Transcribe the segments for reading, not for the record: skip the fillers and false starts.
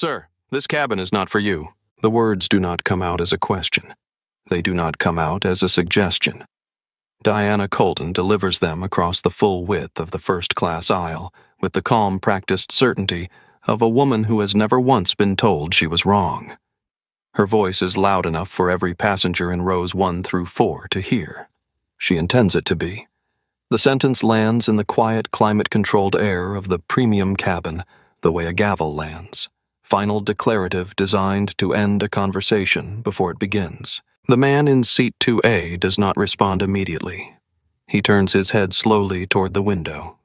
"Sir, this cabin is not for you." The words do not come out as a question. They do not come out as a suggestion. Diana Colton delivers them across the full width of the first-class aisle with the calm, practiced certainty of a woman who has never once been told she was wrong. Her voice is loud enough for every passenger in rows 1 through 4 to hear. She intends it to be. The sentence lands in the quiet, climate-controlled air of the premium cabin the way a gavel lands. Final declarative designed to end a conversation before it begins. The man in seat 2A does not respond immediately. He turns his head slowly toward the window.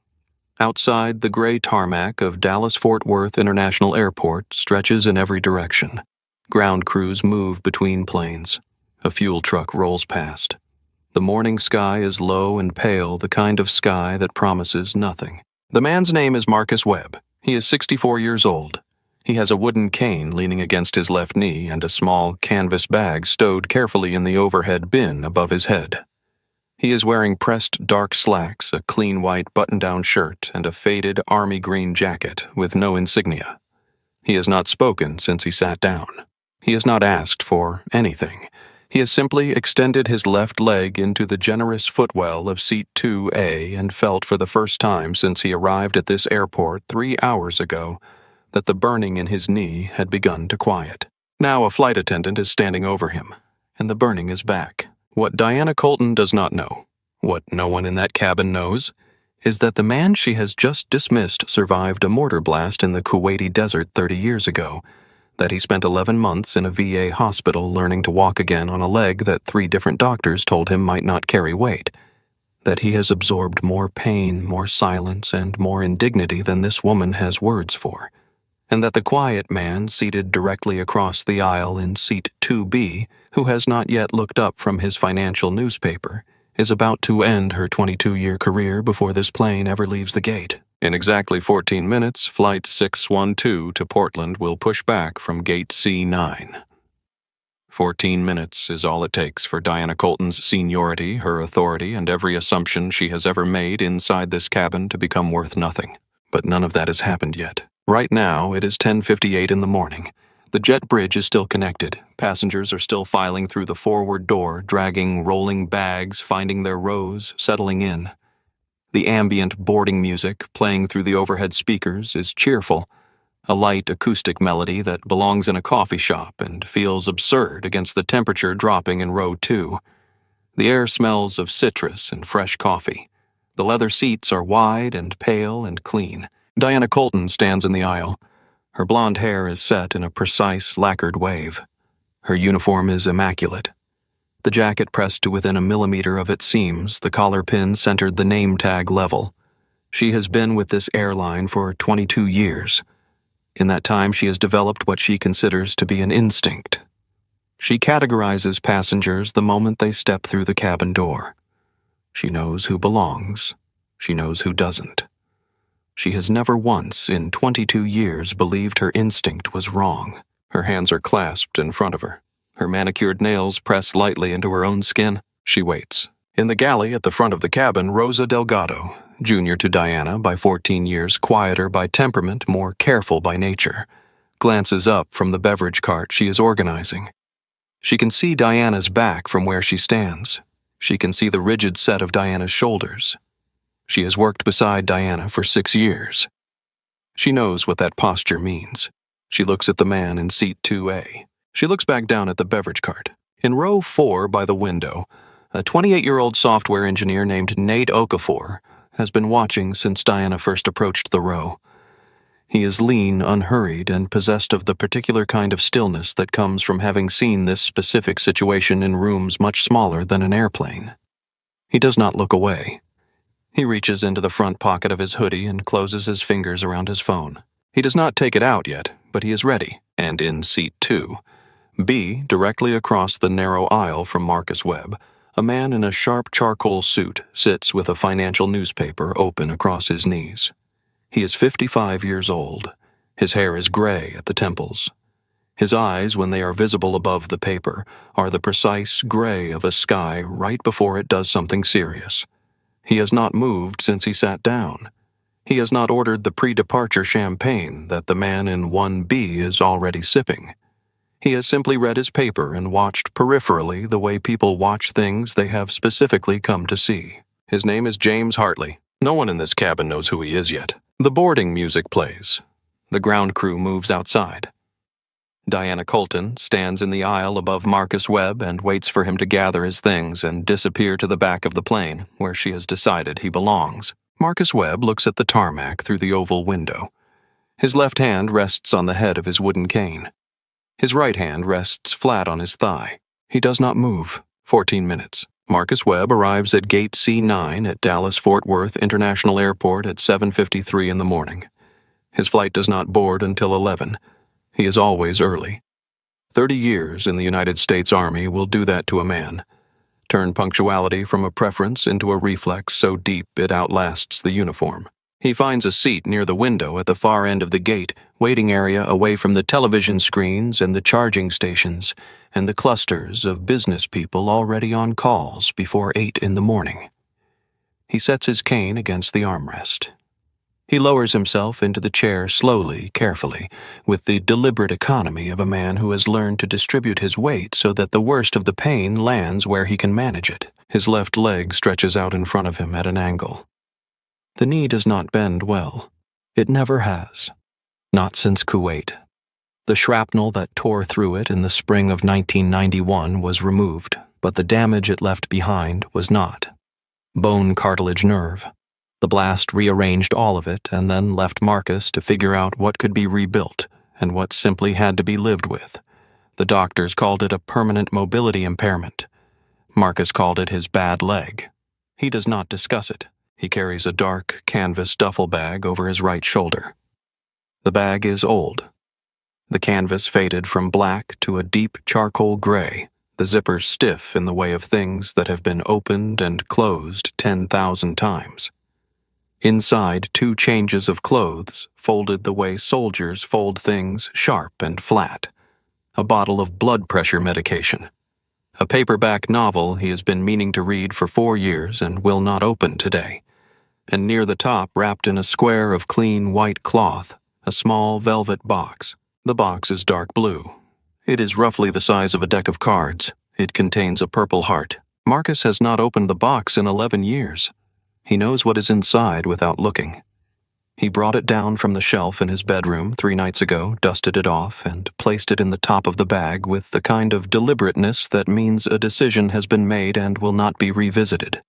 Outside, the gray tarmac of Dallas-Fort Worth International Airport stretches in every direction. Ground crews move between planes. A fuel truck rolls past. The morning sky is low and pale, the kind of sky that promises nothing. The man's name is Marcus Webb. He is 64 years old. He has a wooden cane leaning against his left knee and a small canvas bag stowed carefully in the overhead bin above his head. He is wearing pressed dark slacks, a clean white button-down shirt, and a faded army green jacket with no insignia. He has not spoken since he sat down. He has not asked for anything. He has simply extended his left leg into the generous footwell of seat 2A and felt for the first time since he arrived at this airport 3 hours ago that the burning in his knee had begun to quiet. Now a flight attendant is standing over him, and the burning is back. What Diana Colton does not know, what no one in that cabin knows, is that the man she has just dismissed survived a mortar blast in the Kuwaiti desert 30 years ago, that he spent 11 months in a VA hospital learning to walk again on a leg that 3 different doctors told him might not carry weight, that he has absorbed more pain, more silence, and more indignity than this woman has words for, and that the quiet man seated directly across the aisle in seat 2B, who has not yet looked up from his financial newspaper, is about to end her 22-year career before this plane ever leaves the gate. In exactly 14 minutes, Flight 612 to Portland will push back from Gate C9. 14 minutes is all it takes for Diana Colton's seniority, her authority, and every assumption she has ever made inside this cabin to become worth nothing. But none of that has happened yet. Right now, it is 10:58 in the morning. The jet bridge is still connected. Passengers are still filing through the forward door, dragging rolling bags, finding their rows, settling in. The ambient boarding music playing through the overhead speakers is cheerful, a light acoustic melody that belongs in a coffee shop and feels absurd against the temperature dropping in row 2. The air smells of citrus and fresh coffee. The leather seats are wide and pale and clean. Diana Colton stands in the aisle. Her blonde hair is set in a precise, lacquered wave. Her uniform is immaculate. The jacket pressed to within a millimeter of its seams, the collar pin centered the name tag level. She has been with this airline for 22 years. In that time, she has developed what she considers to be an instinct. She categorizes passengers the moment they step through the cabin door. She knows who belongs. She knows who doesn't. She has never once, in 22 years, believed her instinct was wrong. Her hands are clasped in front of her. Her manicured nails press lightly into her own skin. She waits. In the galley at the front of the cabin, Rosa Delgado, junior to Diana by 14 years, quieter by temperament, more careful by nature, glances up from the beverage cart she is organizing. She can see Diana's back from where she stands. She can see the rigid set of Diana's shoulders. She has worked beside Diana for 6 years. She knows what that posture means. She looks at the man in seat 2A. She looks back down at the beverage cart. In row 4 by the window, a 28-year-old software engineer named Nate Okafor has been watching since Diana first approached the row. He is lean, unhurried, and possessed of the particular kind of stillness that comes from having seen this specific situation in rooms much smaller than an airplane. He does not look away. He reaches into the front pocket of his hoodie and closes his fingers around his phone. He does not take it out yet, but he is ready, and in seat 2B, directly across the narrow aisle from Marcus Webb, a man in a sharp charcoal suit sits with a financial newspaper open across his knees. He is 55 years old. His hair is gray at the temples. His eyes, when they are visible above the paper, are the precise gray of a sky right before it does something serious. He has not moved since he sat down. He has not ordered the pre-departure champagne that the man in 1B is already sipping. He has simply read his paper and watched peripherally the way people watch things they have specifically come to see. His name is James Hartley. No one in this cabin knows who he is yet. The boarding music plays. The ground crew moves outside. Diana Colton stands in the aisle above Marcus Webb and waits for him to gather his things and disappear to the back of the plane, where she has decided he belongs. Marcus Webb looks at the tarmac through the oval window. His left hand rests on the head of his wooden cane. His right hand rests flat on his thigh. He does not move. 14 minutes. Marcus Webb arrives at Gate C9 at Dallas-Fort Worth International Airport at 7:53 in the morning. His flight does not board until 11. He is always early. 30 years in the United States Army will do that to a man. Turn punctuality from a preference into a reflex so deep it outlasts the uniform. He finds a seat near the window at the far end of the gate, waiting area away from the television screens and the charging stations, and the clusters of business people already on calls before 8 in the morning. He sets his cane against the armrest. He lowers himself into the chair slowly, carefully, with the deliberate economy of a man who has learned to distribute his weight so that the worst of the pain lands where he can manage it. His left leg stretches out in front of him at an angle. The knee does not bend well. It never has. Not since Kuwait. The shrapnel that tore through it in the spring of 1991 was removed, but the damage it left behind was not. Bone, cartilage, nerve. The blast rearranged all of it and then left Marcus to figure out what could be rebuilt and what simply had to be lived with. The doctors called it a permanent mobility impairment. Marcus called it his bad leg. He does not discuss it. He carries a dark canvas duffel bag over his right shoulder. The bag is old. The canvas faded from black to a deep charcoal gray, the zippers stiff in the way of things that have been opened and closed 10,000 times. Inside, 2 changes of clothes, folded the way soldiers fold things, sharp and flat. A bottle of blood pressure medication. A paperback novel he has been meaning to read for 4 years and will not open today. And near the top, wrapped in a square of clean white cloth, a small velvet box. The box is dark blue. It is roughly the size of a deck of cards. It contains a purple heart. Marcus has not opened the box in 11 years. He knows what is inside without looking. He brought it down from the shelf in his bedroom 3 nights ago, dusted it off, and placed it in the top of the bag with the kind of deliberateness that means a decision has been made and will not be revisited.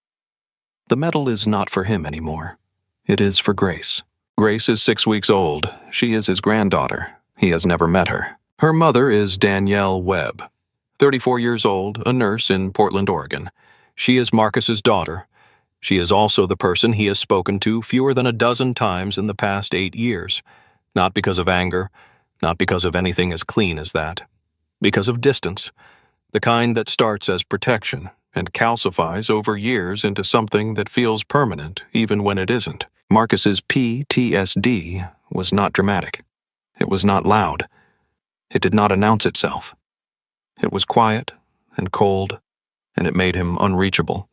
The medal is not for him anymore. It is for Grace. Grace is 6 weeks old. She is his granddaughter. He has never met her. Her mother is Danielle Webb, 34 years old, a nurse in Portland, Oregon. She is Marcus's daughter. She is also the person he has spoken to fewer than a dozen times in the past 8 years. Not because of anger, not because of anything as clean as that. Because of distance. The kind that starts as protection and calcifies over years into something that feels permanent even when it isn't. Marcus's PTSD was not dramatic. It was not loud. It did not announce itself. It was quiet and cold, and it made him unreachable.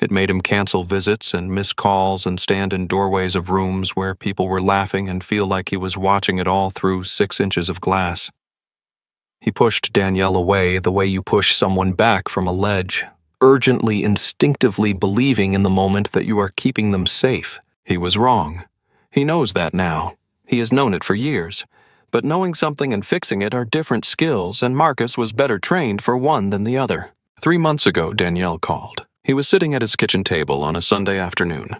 It made him cancel visits and miss calls and stand in doorways of rooms where people were laughing and feel like he was watching it all through 6 inches of glass. He pushed Danielle away the way you push someone back from a ledge, urgently, instinctively believing in the moment that you are keeping them safe. He was wrong. He knows that now. He has known it for years. But knowing something and fixing it are different skills, and Marcus was better trained for one than the other. 3 months ago, Danielle called. He was sitting at his kitchen table on a Sunday afternoon.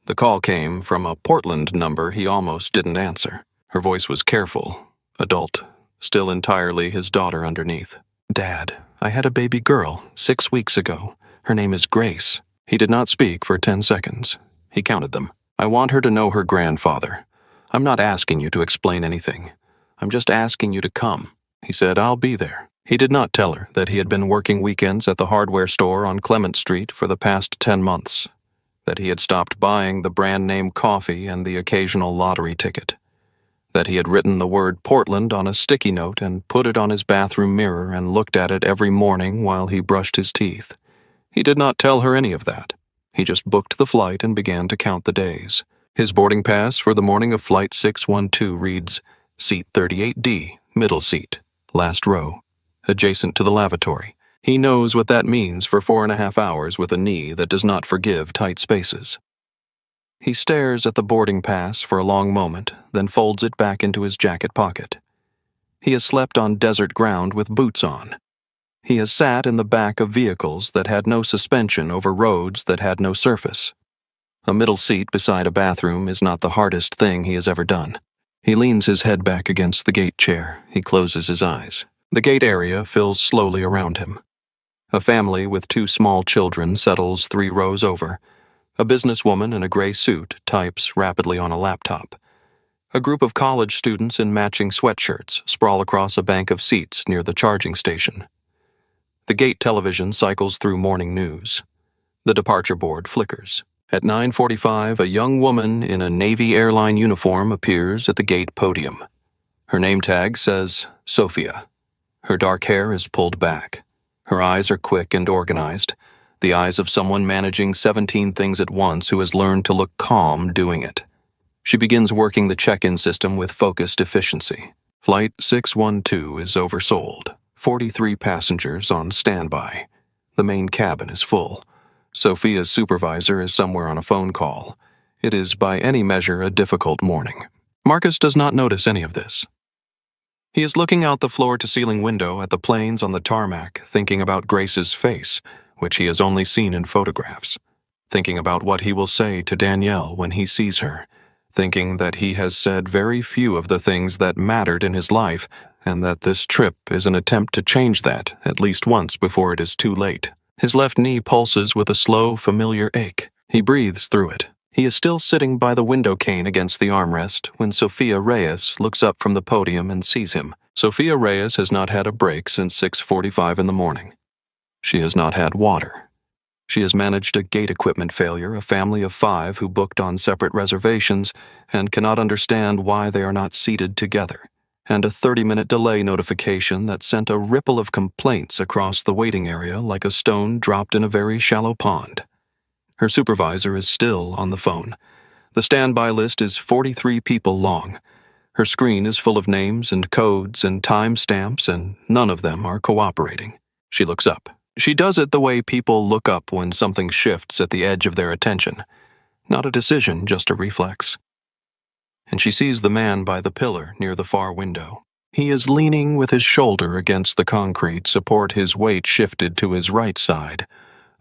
The call came from a Portland number he almost didn't answer. Her voice was careful, adult, still entirely his daughter underneath. "Dad, I had a baby girl 6 weeks ago. Her name is Grace." He did not speak for 10 seconds. He counted them. "I want her to know her grandfather. I'm not asking you to explain anything. I'm just asking you to come." He said, "I'll be there." He did not tell her that he had been working weekends at the hardware store on Clement Street for the past 10 months, that he had stopped buying the brand-name coffee and the occasional lottery ticket, that he had written the word Portland on a sticky note and put it on his bathroom mirror and looked at it every morning while he brushed his teeth. He did not tell her any of that. He just booked the flight and began to count the days. His boarding pass for the morning of Flight 612 reads, Seat 38D, middle seat, last row, adjacent to the lavatory. He knows what that means for 4.5 hours with a knee that does not forgive tight spaces. He stares at the boarding pass for a long moment, then folds it back into his jacket pocket. He has slept on desert ground with boots on. He has sat in the back of vehicles that had no suspension over roads that had no surface. A middle seat beside a bathroom is not the hardest thing he has ever done. He leans his head back against the gate chair. He closes his eyes. The gate area fills slowly around him. A family with 2 small children settles 3 rows over. A businesswoman in a gray suit types rapidly on a laptop. A group of college students in matching sweatshirts sprawl across a bank of seats near the charging station. The gate television cycles through morning news. The departure board flickers. At 9:45, a young woman in a Navy airline uniform appears at the gate podium. Her name tag says Sophia. Her dark hair is pulled back. Her eyes are quick and organized, the eyes of someone managing 17 things at once who has learned to look calm doing it. She begins working the check-in system with focused efficiency. Flight 612 is oversold. 43 passengers on standby. The main cabin is full. Sophia's supervisor is somewhere on a phone call. It is by any measure a difficult morning. Marcus does not notice any of this. He is looking out the floor-to-ceiling window at the planes on the tarmac, thinking about Grace's face, which he has only seen in photographs. Thinking about what he will say to Danielle when he sees her. Thinking that he has said very few of the things that mattered in his life, and that this trip is an attempt to change that at least once before it is too late. His left knee pulses with a slow, familiar ache. He breathes through it. He is still sitting by the window cane against the armrest when Sophia Reyes looks up from the podium and sees him. Sophia Reyes has not had a break since 6:45 in the morning. She has not had water. She has managed a gate equipment failure, a family of 5 who booked on separate reservations and cannot understand why they are not seated together, and a 30-minute delay notification that sent a ripple of complaints across the waiting area like a stone dropped in a very shallow pond. Her supervisor is still on the phone. The standby list is 43 people long. Her screen is full of names and codes and timestamps, and none of them are cooperating. She looks up. She does it the way people look up when something shifts at the edge of their attention. Not a decision, just a reflex. And she sees the man by the pillar near the far window. He is leaning with his shoulder against the concrete, support his weight shifted to his right side,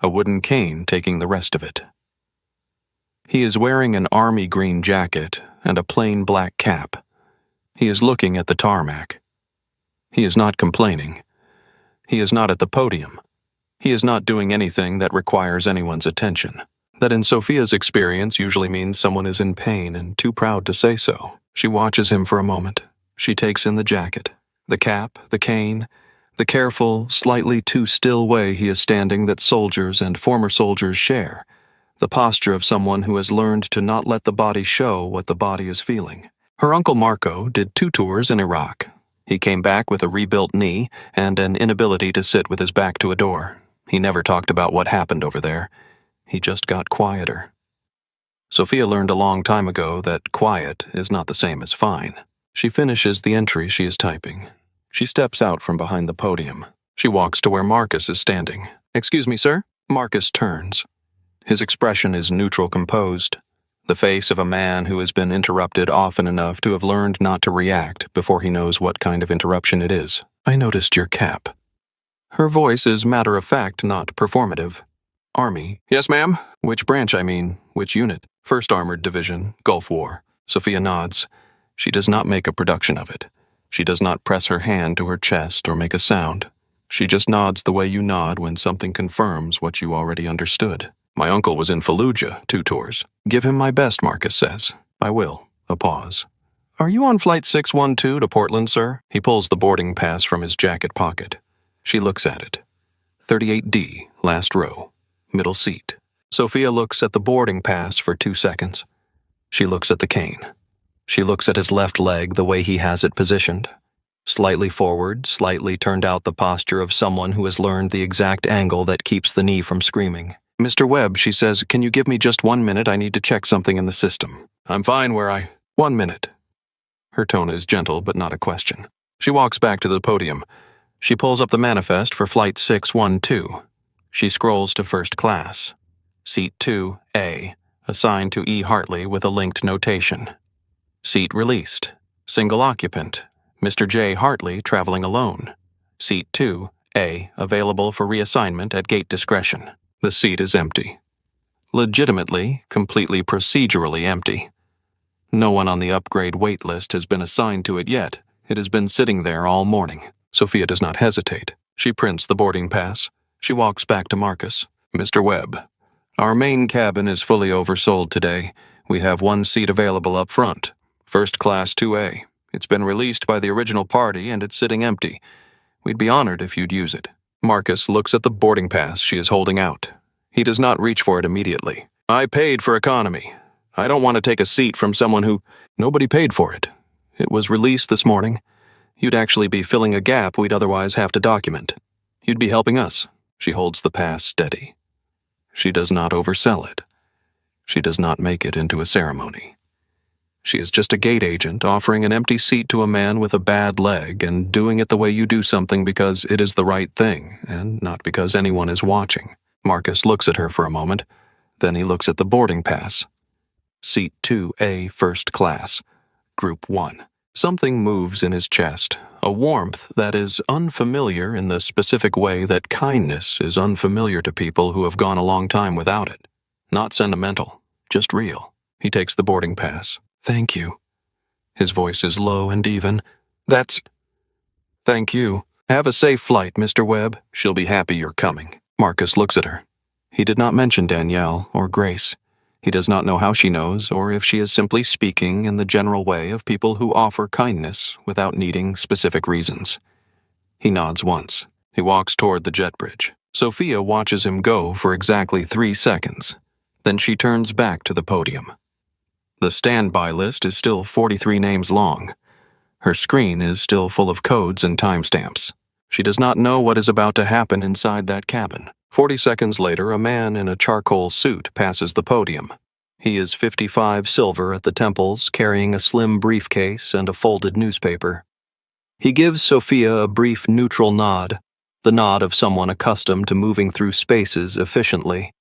a wooden cane taking the rest of it. He is wearing an army green jacket and a plain black cap. He is looking at the tarmac. He is not complaining. He is not at the podium. He is not doing anything that requires anyone's attention. That in Sophia's experience usually means someone is in pain and too proud to say so. She watches him for a moment. She takes in the jacket, the cap, the cane, the careful, slightly too still way he is standing that soldiers and former soldiers share, the posture of someone who has learned to not let the body show what the body is feeling. Her uncle Marco did 2 tours in Iraq. He came back with a rebuilt knee and an inability to sit with his back to a door. He never talked about what happened over there. He just got quieter. Sophia learned a long time ago that quiet is not the same as fine. She finishes the entry she is typing. She steps out from behind the podium. She walks to where Marcus is standing. "Excuse me, sir?" Marcus turns. His expression is neutral composed, the face of a man who has been interrupted often enough to have learned not to react before he knows what kind of interruption it is. "I noticed your cap." Her voice is matter-of-fact, not performative. "Army." "Yes, ma'am." "Which branch, I mean? Which unit?" "1st Armored Division, Gulf War." Sophia nods. She does not make a production of it. She does not press her hand to her chest or make a sound. She just nods the way you nod when something confirms what you already understood. "My uncle was in Fallujah, 2 tours. Give him my best," Marcus says. "I will." A pause. "Are you on Flight 612 to Portland, sir?" He pulls the boarding pass from his jacket pocket. She looks at it. 38D, last row, middle seat. Sophia looks at the boarding pass for 2 seconds. She looks at the cane. She looks at his left leg the way he has it positioned. Slightly forward, slightly turned out, the posture of someone who has learned the exact angle that keeps the knee from screaming. Mr. Webb, she says, can you give me just 1 minute? I need to check something in the system. I'm fine where I... 1 minute. Her tone is gentle, but not a question. She walks back to the podium. She pulls up the manifest for Flight 612. She scrolls to first class. Seat 2A, assigned to E. Hartley with a linked notation. Seat released. Single occupant. Mr. J. Hartley traveling alone. Seat 2A, available for reassignment at gate discretion. The seat is empty. Legitimately, completely procedurally empty. No one on the upgrade wait list has been assigned to it yet. It has been sitting there all morning. Sophia does not hesitate. She prints the boarding pass. She walks back to Marcus. Mr. Webb, our main cabin is fully oversold today. We have 1 seat available up front. First class 2A. It's been released by the original party and it's sitting empty. We'd be honored if you'd use it. Marcus looks at the boarding pass she is holding out. He does not reach for it immediately. I paid for economy. I don't want to take a seat from someone who... Nobody paid for it. It was released this morning. You'd actually be filling a gap we'd otherwise have to document. You'd be helping us. She holds the pass steady. She does not oversell it. She does not make it into a ceremony. She is just a gate agent offering an empty seat to a man with a bad leg and doing it the way you do something because it is the right thing and not because anyone is watching. Marcus looks at her for a moment. Then he looks at the boarding pass. Seat 2A, first class. Group 1. Something moves in his chest, a warmth that is unfamiliar in the specific way that kindness is unfamiliar to people who have gone a long time without it. Not sentimental, just real. He takes the boarding pass. Thank you. His voice is low and even. Thank you. Have a safe flight, Mr. Webb. She'll be happy you're coming. Marcus looks at her. He did not mention Danielle or Grace. He does not know how she knows or if she is simply speaking in the general way of people who offer kindness without needing specific reasons. He nods once. He walks toward the jet bridge. Sophia watches him go for exactly 3 seconds. Then she turns back to the podium. The standby list is still 43 names long. Her screen is still full of codes and timestamps. She does not know what is about to happen inside that cabin. 40 seconds later, a man in a charcoal suit passes the podium. He is 55 silver at the temples, carrying a slim briefcase and a folded newspaper. He gives Sophia a brief neutral nod, the nod of someone accustomed to moving through spaces efficiently.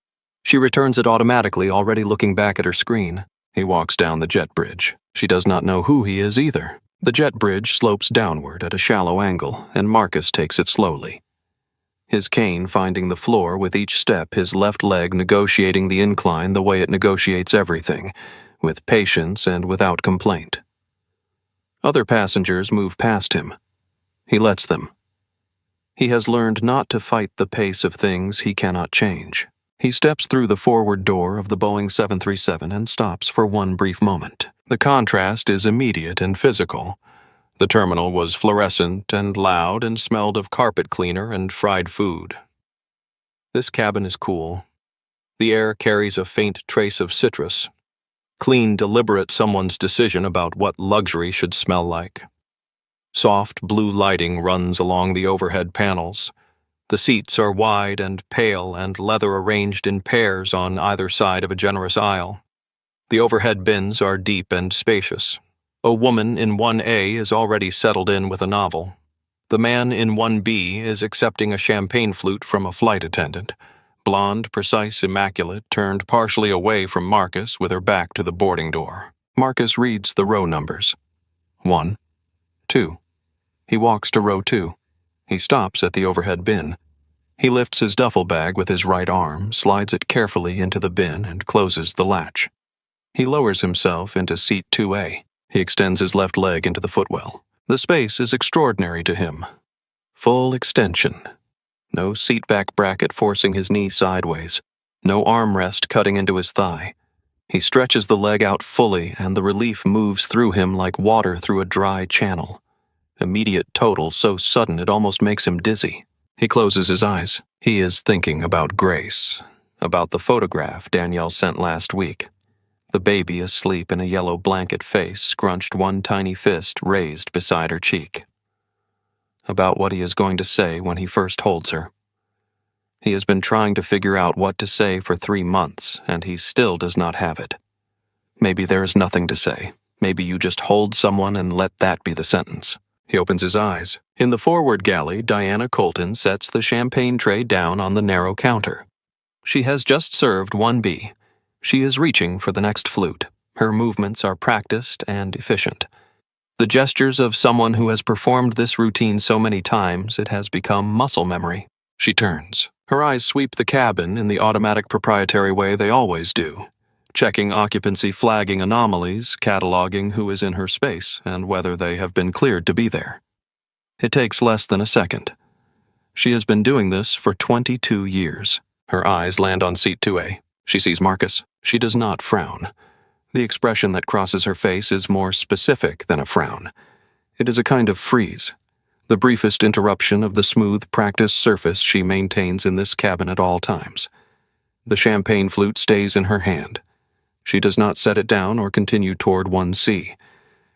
She returns it automatically, already looking back at her screen. He walks down the jet bridge. She does not know who he is either. The jet bridge slopes downward at a shallow angle, and Marcus takes it slowly. His cane finding the floor with each step, his left leg negotiating the incline the way it negotiates everything, with patience and without complaint. Other passengers move past him. He lets them. He has learned not to fight the pace of things he cannot change. He steps through the forward door of the Boeing 737 and stops for one brief moment. The contrast is immediate and physical. The terminal was fluorescent and loud and smelled of carpet cleaner and fried food. This cabin is cool. The air carries a faint trace of citrus. Clean, deliberate someone's decision about what luxury should smell like. Soft blue lighting runs along the overhead panels. The seats are wide and pale and leather arranged in pairs on either side of a generous aisle. The overhead bins are deep and spacious. A woman in 1A is already settled in with a novel. The man in 1B is accepting a champagne flute from a flight attendant. Blonde, precise, immaculate, turned partially away from Marcus with her back to the boarding door. Marcus reads the row numbers. 1, 2. He walks to row 2. He stops at the overhead bin. He lifts his duffel bag with his right arm, slides it carefully into the bin, and closes the latch. He lowers himself into seat 2A. He extends his left leg into the footwell. The space is extraordinary to him. Full extension. No seatback bracket forcing his knee sideways. No armrest cutting into his thigh. He stretches the leg out fully, and the relief moves through him like water through a dry channel. Immediate total so sudden it almost makes him dizzy. He closes his eyes. He is thinking about Grace, about the photograph Danielle sent last week. The baby asleep in a yellow blanket face, scrunched one tiny fist raised beside her cheek. About what he is going to say when he first holds her. He has been trying to figure out what to say for 3 months, and he still does not have it. Maybe there is nothing to say. Maybe you just hold someone and let that be the sentence. He opens his eyes. In the forward galley, Diana Colton sets the champagne tray down on the narrow counter. She has just served 1B. She is reaching for the next flute. Her movements are practiced and efficient. The gestures of someone who has performed this routine so many times it has become muscle memory. She turns. Her eyes sweep the cabin in the automatic proprietary way they always do, checking occupancy flagging anomalies, cataloging who is in her space and whether they have been cleared to be there. It takes less than a second. She has been doing this for 22 years. Her eyes land on seat 2A. She sees Marcus. She does not frown. The expression that crosses her face is more specific than a frown. It is a kind of freeze, the briefest interruption of the smooth, practiced surface she maintains in this cabin at all times. The champagne flute stays in her hand. She does not set it down or continue toward 1C.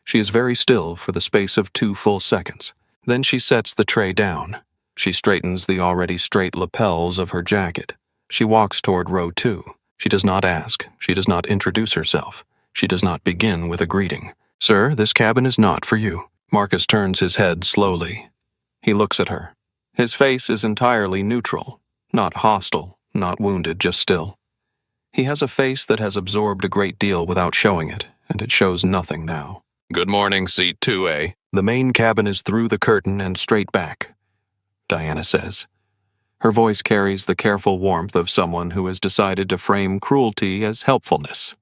She is very still for the space of 2 full seconds. Then she sets the tray down. She straightens the already straight lapels of her jacket. She walks toward row 2. She does not ask. She does not introduce herself. She does not begin with a greeting. "Sir, this cabin is not for you." Marcus turns his head slowly. He looks at her. His face is entirely neutral, not hostile, not wounded, just still. He has a face that has absorbed a great deal without showing it, and it shows nothing now. "Good morning, seat 2A. The main cabin is through the curtain and straight back," Diana says. Her voice carries the careful warmth of someone who has decided to frame cruelty as helpfulness.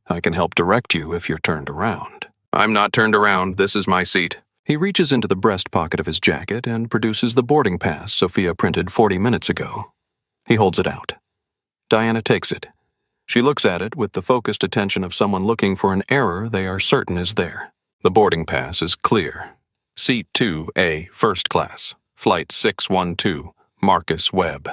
"I can help direct you if you're turned around." "I'm not turned around. This is my seat." He reaches into the breast pocket of his jacket and produces the boarding pass Sophia printed 40 minutes ago. He holds it out. Diana takes it. She looks at it with the focused attention of someone looking for an error they are certain is there. The boarding pass is clear. Seat 2A, first class, flight 612, Marcus Webb.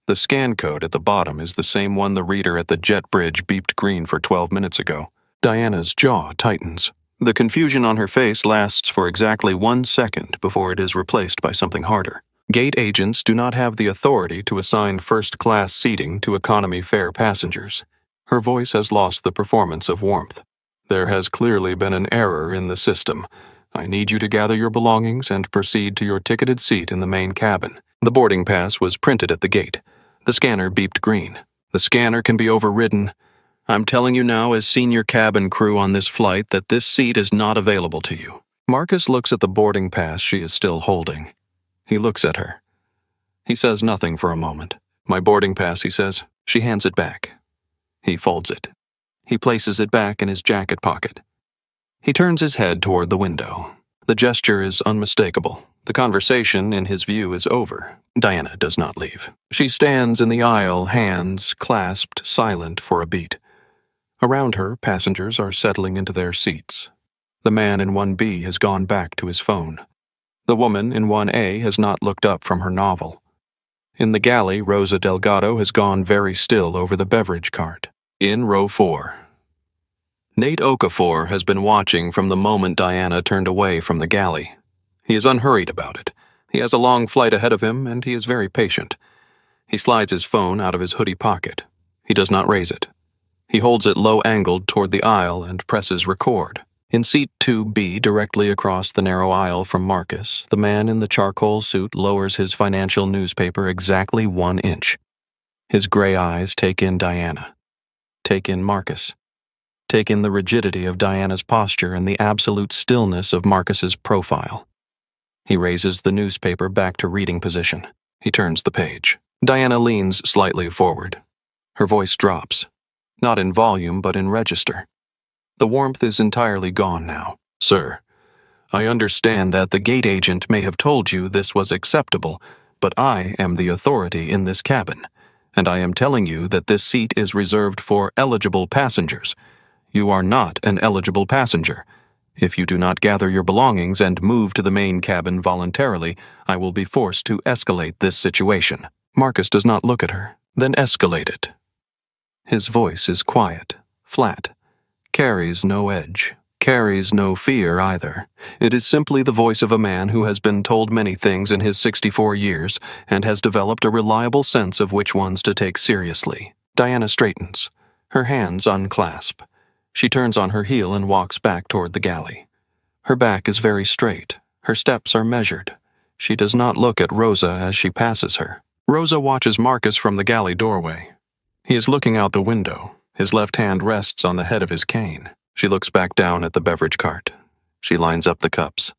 The scan code at the bottom is the same one the reader at the jet bridge beeped green for 12 minutes ago. Diana's jaw tightens. The confusion on her face lasts for exactly 1 second before it is replaced by something harder. Gate agents do not have the authority to assign first-class seating to economy fare passengers. Her voice has lost the performance of warmth. "There has clearly been an error in the system. I need you to gather your belongings and proceed to your ticketed seat in the main cabin." The boarding pass was printed at the gate. The scanner beeped green. "The scanner can be overridden. I'm telling you now as senior cabin crew on this flight that this seat is not available to you." Marcus looks at the boarding pass she is still holding. He looks at her. He says nothing for a moment. "My boarding pass," he says. She hands it back. He folds it. He places it back in his jacket pocket. He turns his head toward the window. The gesture is unmistakable. The conversation, in his view, is over. Diana does not leave. She stands in the aisle, hands clasped, silent for a beat. Around her, passengers are settling into their seats. The man in 1B has gone back to his phone. The woman in 1A has not looked up from her novel. In the galley, Rosa Delgado has gone very still over the beverage cart. In row 4. Nate Okafor has been watching from the moment Diana turned away from the galley. He is unhurried about it. He has a long flight ahead of him, and he is very patient. He slides his phone out of his hoodie pocket. He does not raise it. He holds it low-angled toward the aisle and presses record. In seat 2B, directly across the narrow aisle from Marcus, the man in the charcoal suit lowers his financial newspaper exactly 1 inch. His gray eyes take in Diana. Take in Marcus. Take in the rigidity of Diana's posture and the absolute stillness of Marcus's profile. He raises the newspaper back to reading position. He turns the page. Diana leans slightly forward. Her voice drops, not in volume but in register. The warmth is entirely gone now. "Sir, I understand that the gate agent may have told you this was acceptable, but I am the authority in this cabin, and I am telling you that this seat is reserved for eligible passengers. You are not an eligible passenger. If you do not gather your belongings and move to the main cabin voluntarily, I will be forced to escalate this situation." Marcus does not look at her, then escalate it. His voice is quiet, flat, carries no edge, carries no fear either. It is simply the voice of a man who has been told many things in his 64 years and has developed a reliable sense of which ones to take seriously. Diana straightens. Her hands unclasp. She turns on her heel and walks back toward the galley. Her back is very straight. Her steps are measured. She does not look at Rosa as she passes her. Rosa watches Marcus from the galley doorway. He is looking out the window. His left hand rests on the head of his cane. She looks back down at the beverage cart. She lines up the cups.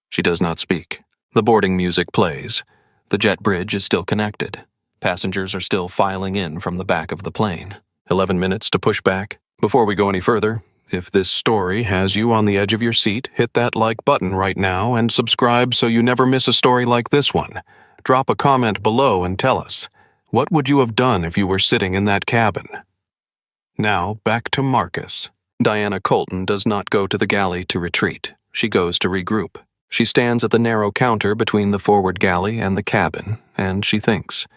She does not speak. The boarding music plays. The jet bridge is still connected. Passengers are still filing in from the back of the plane. 11 minutes to push back. Before we go any further, if this story has you on the edge of your seat, hit that like button right now and subscribe so you never miss a story like this one. Drop a comment below and tell us, what would you have done if you were sitting in that cabin? Now, back to Marcus. Diana Colton does not go to the galley to retreat. She goes to regroup. She stands at the narrow counter between the forward galley and the cabin, and she thinks.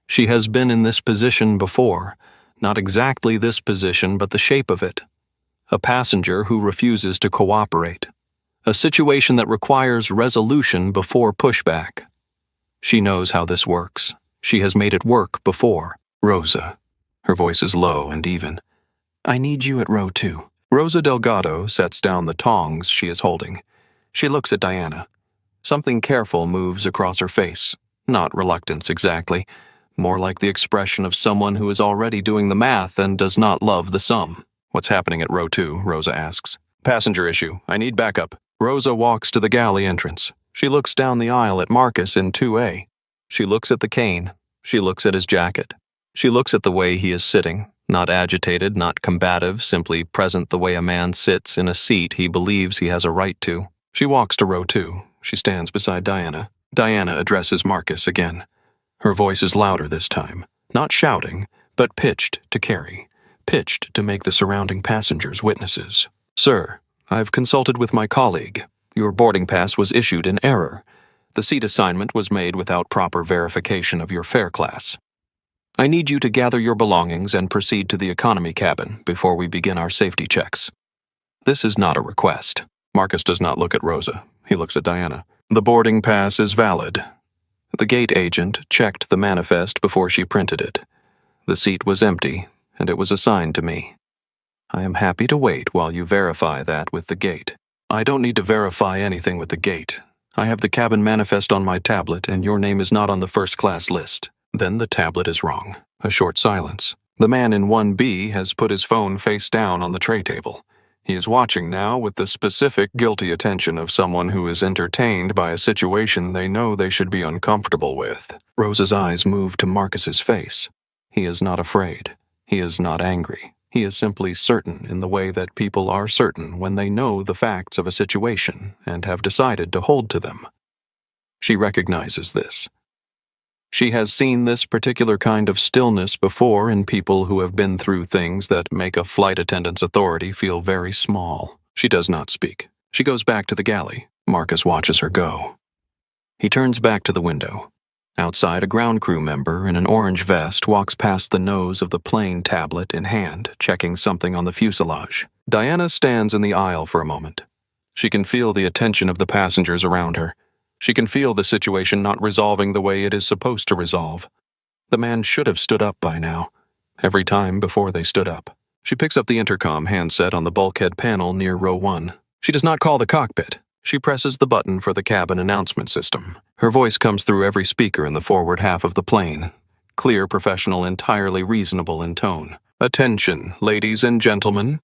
She has been in this position before. Not exactly this position, but the shape of it. A passenger who refuses to cooperate. A situation that requires resolution before pushback. She knows how this works. She has made it work before. Rosa. Her voice is low and even. I need you at row 2. Rosa Delgado sets down the tongs she is holding. She looks at Diana. Something careful moves across her face. Not reluctance exactly. More like the expression of someone who is already doing the math and does not love the sum. What's happening at row 2? Rosa asks. Passenger issue. I need backup. Rosa walks to the galley entrance. She looks down the aisle at Marcus in 2A. She looks at the cane. She looks at his jacket. She looks at the way he is sitting, not agitated, not combative, simply present the way a man sits in a seat he believes he has a right to. She walks to row 2. She stands beside Diana. Diana addresses Marcus again. Her voice is louder this time, not shouting, but pitched to carry, pitched to make the surrounding passengers witnesses. Sir, I've consulted with my colleague. Your boarding pass was issued in error. The seat assignment was made without proper verification of your fare class. I need you to gather your belongings and proceed to the economy cabin before we begin our safety checks. This is not a request. Marcus does not look at Rosa. He looks at Diana. The boarding pass is valid. The gate agent checked the manifest before she printed it. The seat was empty, and it was assigned to me. I am happy to wait while you verify that with the gate. I don't need to verify anything with the gate. I have the cabin manifest on my tablet, and your name is not on the first-class list. Then the tablet is wrong. A short silence. The man in 1B has put his phone face down on the tray table. He is watching now with the specific guilty attention of someone who is entertained by a situation they know they should be uncomfortable with. Rosa's eyes move to Marcus's face. He is not afraid. He is not angry. He is simply certain in the way that people are certain when they know the facts of a situation and have decided to hold to them. She recognizes this. She has seen this particular kind of stillness before in people who have been through things that make a flight attendant's authority feel very small. She does not speak. She goes back to the galley. Marcus watches her go. He turns back to the window. Outside, a ground crew member in an orange vest walks past the nose of the plane, tablet in hand, checking something on the fuselage. Diana stands in the aisle for a moment. She can feel the attention of the passengers around her. She can feel the situation not resolving the way it is supposed to resolve. The man should have stood up by now. Every time before they stood up. She picks up the intercom handset on the bulkhead panel near row 1. She does not call the cockpit. She presses the button for the cabin announcement system. Her voice comes through every speaker in the forward half of the plane. Clear, professional, entirely reasonable in tone. Attention, ladies and gentlemen.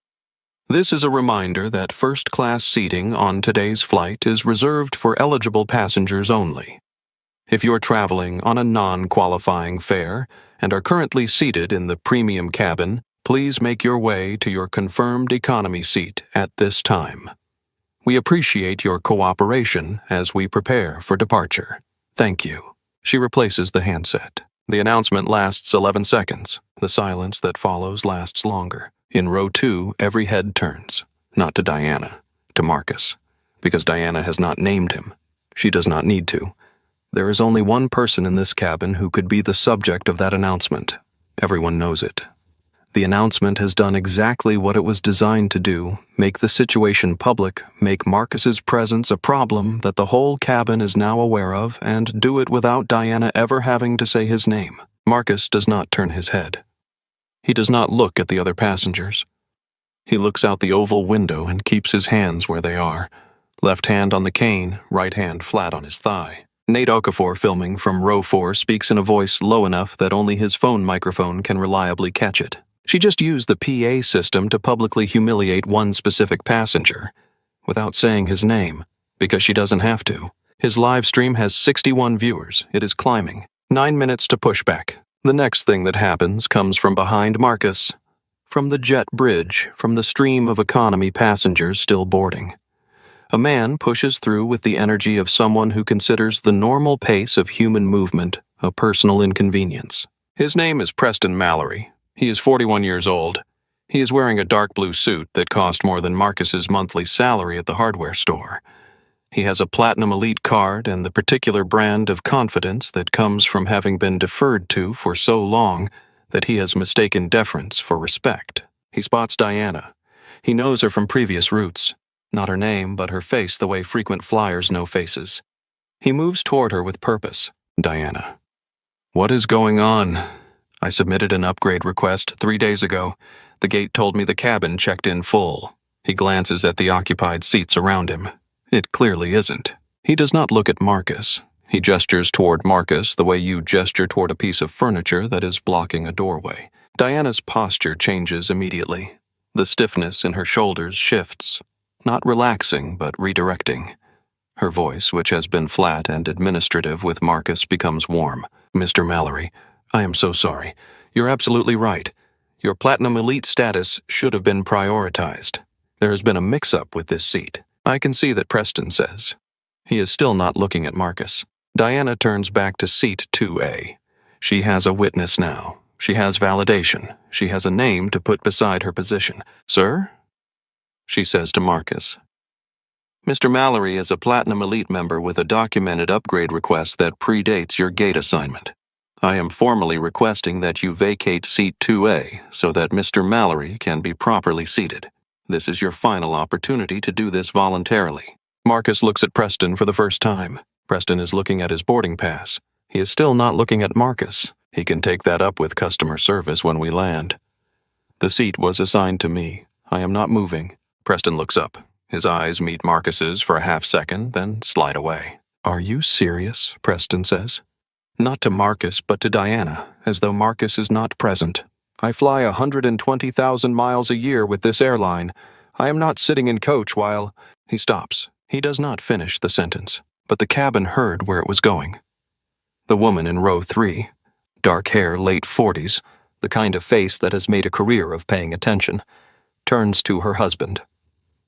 This is a reminder that first-class seating on today's flight is reserved for eligible passengers only. If you're traveling on a non-qualifying fare and are currently seated in the premium cabin, please make your way to your confirmed economy seat at this time. We appreciate your cooperation as we prepare for departure. Thank you. She replaces the handset. The announcement lasts 11 seconds. The silence that follows lasts longer. In row 2, every head turns. Not to Diana, to Marcus. Because Diana has not named him. She does not need to. There is only one person in this cabin who could be the subject of that announcement. Everyone knows it. The announcement has done exactly what it was designed to do: make the situation public, make Marcus's presence a problem that the whole cabin is now aware of, and do it without Diana ever having to say his name. Marcus does not turn his head. He does not look at the other passengers. He looks out the oval window and keeps his hands where they are, left hand on the cane, right hand flat on his thigh. Nate Okafor, filming from row 4, speaks in a voice low enough that only his phone microphone can reliably catch it. She just used the PA system to publicly humiliate one specific passenger, without saying his name, because she doesn't have to. His live stream has 61 viewers. It is climbing. 9 minutes to pushback. The next thing that happens comes from behind Marcus, from the jet bridge, from the stream of economy passengers still boarding. A man pushes through with the energy of someone who considers the normal pace of human movement a personal inconvenience. His name is Preston Mallory. He is 41 years old. He is wearing a dark blue suit that cost more than Marcus's monthly salary at the hardware store. He has a Platinum Elite card and the particular brand of confidence that comes from having been deferred to for so long that he has mistaken deference for respect. He spots Diana. He knows her from previous routes. Not her name, but her face the way frequent flyers know faces. He moves toward her with purpose. Diana. What is going on? I submitted an upgrade request 3 days ago. The gate told me the cabin checked in full. He glances at the occupied seats around him. It clearly isn't. He does not look at Marcus. He gestures toward Marcus the way you gesture toward a piece of furniture that is blocking a doorway. Diana's posture changes immediately. The stiffness in her shoulders shifts. Not relaxing, but redirecting. Her voice, which has been flat and administrative with Marcus, becomes warm. Mr. Mallory, I am so sorry. You're absolutely right. Your Platinum Elite status should have been prioritized. There has been a mix-up with this seat. I can see that, Preston says. He is still not looking at Marcus. Diana turns back to seat 2A. She has a witness now. She has validation. She has a name to put beside her position. Sir? She says to Marcus. Mr. Mallory is a Platinum Elite member with a documented upgrade request that predates your gate assignment. I am formally requesting that you vacate seat 2A so that Mr. Mallory can be properly seated. This is your final opportunity to do this voluntarily. Marcus looks at Preston for the first time. Preston is looking at his boarding pass. He is still not looking at Marcus. He can take that up with customer service when we land. The seat was assigned to me. I am not moving. Preston looks up. His eyes meet Marcus's for a half second, then slide away. Are you serious? Preston says. Not to Marcus, but to Diana, as though Marcus is not present. I fly 120,000 miles a year with this airline. I am not sitting in coach while... He stops. He does not finish the sentence, but the cabin heard where it was going. The woman in row 3, dark hair, late 40s, the kind of face that has made a career of paying attention, turns to her husband.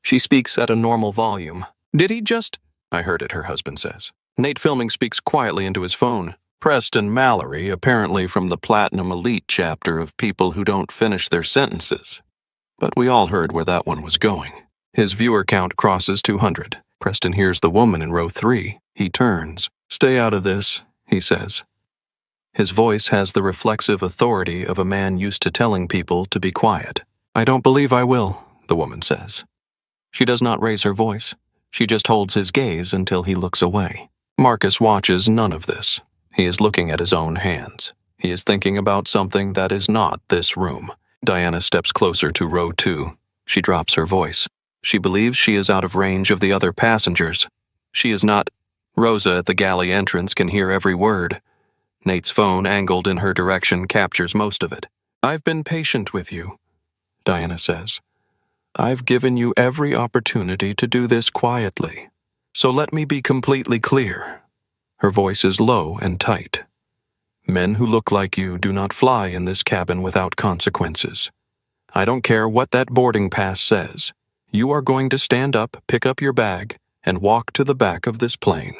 She speaks at a normal volume. Did he just... I heard it, her husband says. Nate filming speaks quietly into his phone. Preston Mallory, apparently from the Platinum Elite chapter of people who don't finish their sentences. But we all heard where that one was going. His viewer count crosses 200. Preston hears the woman in row 3. He turns. Stay out of this, he says. His voice has the reflexive authority of a man used to telling people to be quiet. I don't believe I will, the woman says. She does not raise her voice. She just holds his gaze until he looks away. Marcus watches none of this. He is looking at his own hands. He is thinking about something that is not this room. Diana steps closer to row 2. She drops her voice. She believes she is out of range of the other passengers. She is not. Rosa at the galley entrance can hear every word. Nate's phone, angled in her direction, captures most of it. I've been patient with you, Diana says. I've given you every opportunity to do this quietly. So let me be completely clear. Her voice is low and tight. Men who look like you do not fly in this cabin without consequences. I don't care what that boarding pass says. You are going to stand up, pick up your bag, and walk to the back of this plane.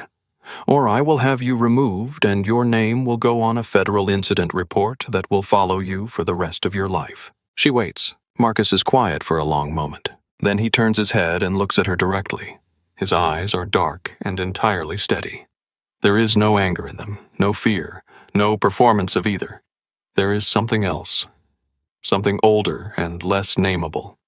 Or I will have you removed and your name will go on a federal incident report that will follow you for the rest of your life. She waits. Marcus is quiet for a long moment. Then he turns his head and looks at her directly. His eyes are dark and entirely steady. There is no anger in them, no fear, no performance of either. There is something else. something older and less nameable.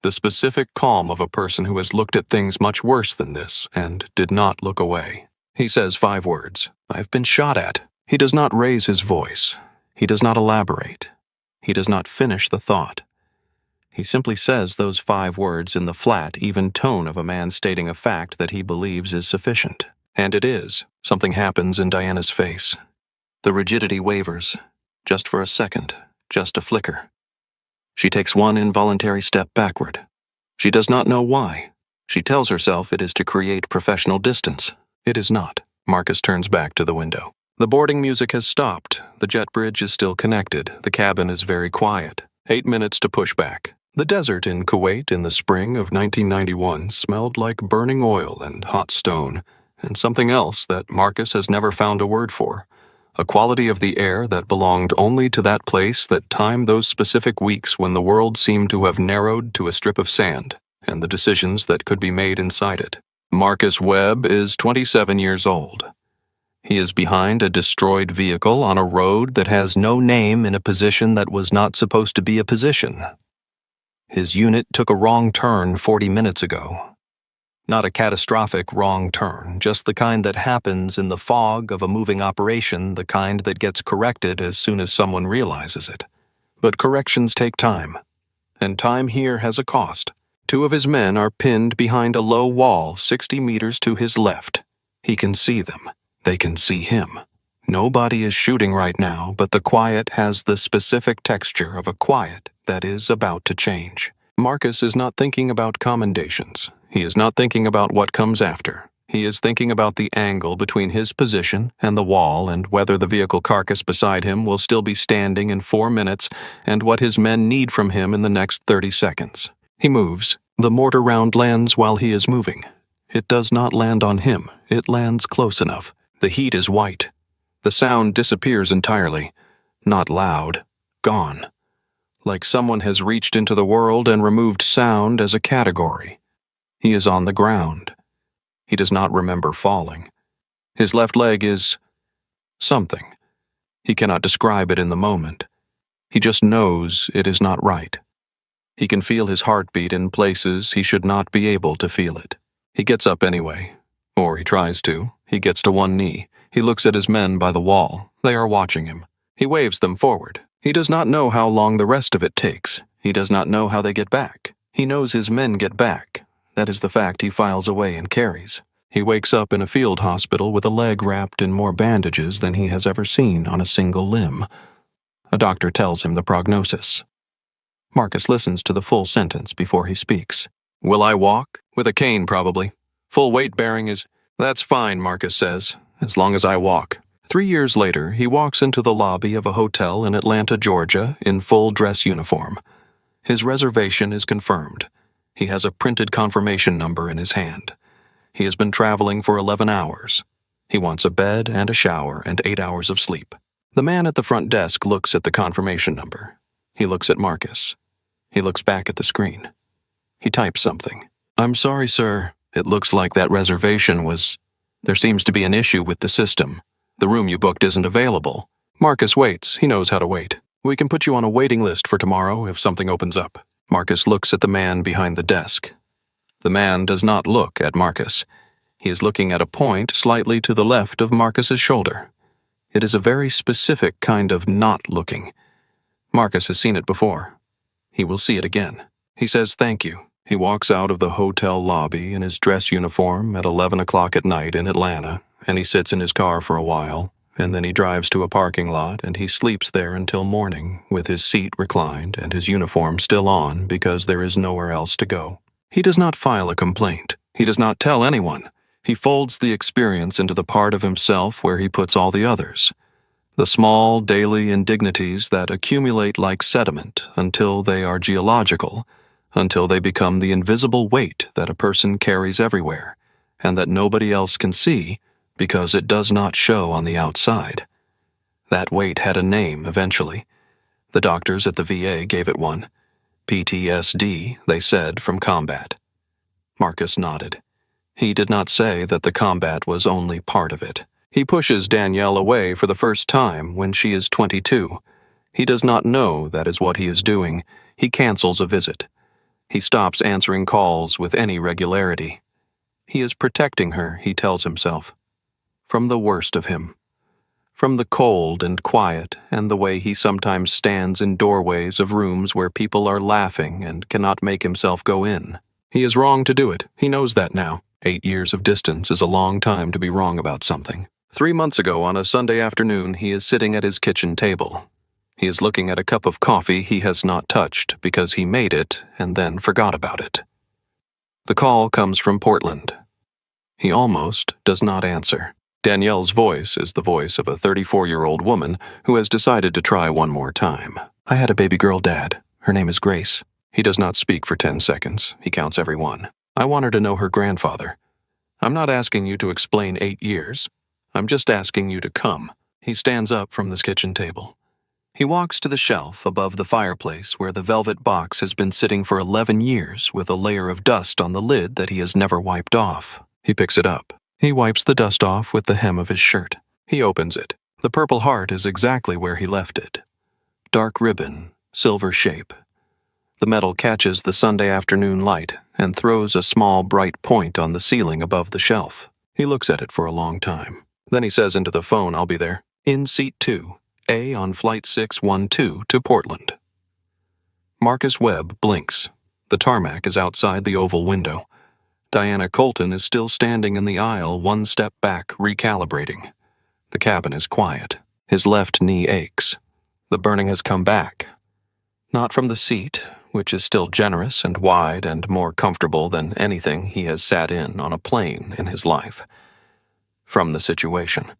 The specific calm of a person who has looked at things much worse than this and did not look away. He says 5 words. "I've been shot at." He does not raise his voice. He does not elaborate. He does not finish the thought. He simply says those 5 words in the flat, even tone of a man stating a fact that he believes is sufficient. And it is. Something happens in Diana's face. The rigidity wavers. Just for a second. Just a flicker. She takes one involuntary step backward. She does not know why. She tells herself it is to create professional distance. It is not. Marcus turns back to the window. The boarding music has stopped. The jet bridge is still connected. The cabin is very quiet. 8 minutes to push back. The desert in Kuwait in the spring of 1991 smelled like burning oil and hot stone, and something else that Marcus has never found a word for. A quality of the air that belonged only to that place that timed those specific weeks when the world seemed to have narrowed to a strip of sand, and the decisions that could be made inside it. Marcus Webb is 27 years old. He is behind a destroyed vehicle on a road that has no name in a position that was not supposed to be a position. His unit took a wrong turn 40 minutes ago. Not a catastrophic wrong turn, just the kind that happens in the fog of a moving operation, the kind that gets corrected as soon as someone realizes it. But corrections take time, and time here has a cost. 2 of his men are pinned behind a low wall 60 meters to his left. He can see them. They can see him. Nobody is shooting right now, but the quiet has the specific texture of a quiet that is about to change. Marcus is not thinking about commendations. He is not thinking about what comes after. He is thinking about the angle between his position and the wall and whether the vehicle carcass beside him will still be standing in 4 minutes and what his men need from him in the next 30 seconds. He moves. The mortar round lands while he is moving. It does not land on him. It lands close enough. The heat is white. The sound disappears entirely. Not loud. Gone. Like someone has reached into the world and removed sound as a category. He is on the ground. He does not remember falling. His left leg is something. He cannot describe it in the moment. He just knows it is not right. He can feel his heartbeat in places he should not be able to feel it. He gets up anyway. Or he tries to. He gets to one knee. He looks at his men by the wall. They are watching him. He waves them forward. He does not know how long the rest of it takes. He does not know how they get back. He knows his men get back. That is the fact he files away and carries. He wakes up in a field hospital with a leg wrapped in more bandages than he has ever seen on a single limb. A doctor tells him the prognosis. Marcus listens to the full sentence before he speaks. "Will I walk? With a cane, probably. Full weight bearing is—" "That's fine," Marcus says, "as long as I walk." 3 years later, he walks into the lobby of a hotel in Atlanta, Georgia, in full dress uniform. His reservation is confirmed. He has a printed confirmation number in his hand. He has been traveling for 11 hours. He wants a bed and a shower and 8 hours of sleep. The man at the front desk looks at the confirmation number. He looks at Marcus. He looks back at the screen. He types something. "I'm sorry, sir. It looks like that reservation was... There seems to be an issue with the system. The room you booked isn't available." Marcus waits. He knows how to wait. "We can put you on a waiting list for tomorrow if something opens up." Marcus looks at the man behind the desk. The man does not look at Marcus. He is looking at a point slightly to the left of Marcus's shoulder. It is a very specific kind of not looking. Marcus has seen it before. He will see it again. He says thank you. He walks out of the hotel lobby in his dress uniform at 11 o'clock at night in Atlanta, and he sits in his car for a while, and then he drives to a parking lot and he sleeps there until morning with his seat reclined and his uniform still on because there is nowhere else to go. He does not file a complaint. He does not tell anyone. He folds the experience into the part of himself where he puts all the others. The small daily indignities that accumulate like sediment until they are geological, until they become the invisible weight that a person carries everywhere, and that nobody else can see because it does not show on the outside. That weight had a name eventually. The doctors at the VA gave it one. PTSD, they said, from combat. Marcus nodded. He did not say that the combat was only part of it. He pushes Danielle away for the first time when she is 22. He does not know that is what he is doing. He cancels a visit. He stops answering calls with any regularity. He is protecting her, he tells himself, from the worst of him. From the cold and quiet and the way he sometimes stands in doorways of rooms where people are laughing and cannot make himself go in. He is wrong to do it. He knows that now. 8 years of distance is a long time to be wrong about something. 3 months ago on a Sunday afternoon, he is sitting at his kitchen table. He is looking at a cup of coffee he has not touched because he made it and then forgot about it. The call comes from Portland. He almost does not answer. Danielle's voice is the voice of a 34-year-old woman who has decided to try one more time. I had a baby girl, Dad. Her name is Grace. He does not speak for 10 seconds. He counts every one. I want her to know her grandfather. I'm not asking you to explain 8 years. I'm just asking you to come. He stands up from this kitchen table. He walks to the shelf above the fireplace where the velvet box has been sitting for 11 years with a layer of dust on the lid that he has never wiped off. He picks it up. He wipes the dust off with the hem of his shirt. He opens it. The Purple Heart is exactly where he left it. Dark ribbon, silver shape. The metal catches the Sunday afternoon light and throws a small bright point on the ceiling above the shelf. He looks at it for a long time. Then he says into the phone, I'll be there. In seat 2, A on flight 612 to Portland. Marcus Webb blinks. The tarmac is outside the oval window. Diana Colton is still standing in the aisle, one step back, recalibrating. The cabin is quiet. His left knee aches. The burning has come back. Not from the seat, which is still generous and wide and more comfortable than anything he has sat in on a plane in his life. From the situation.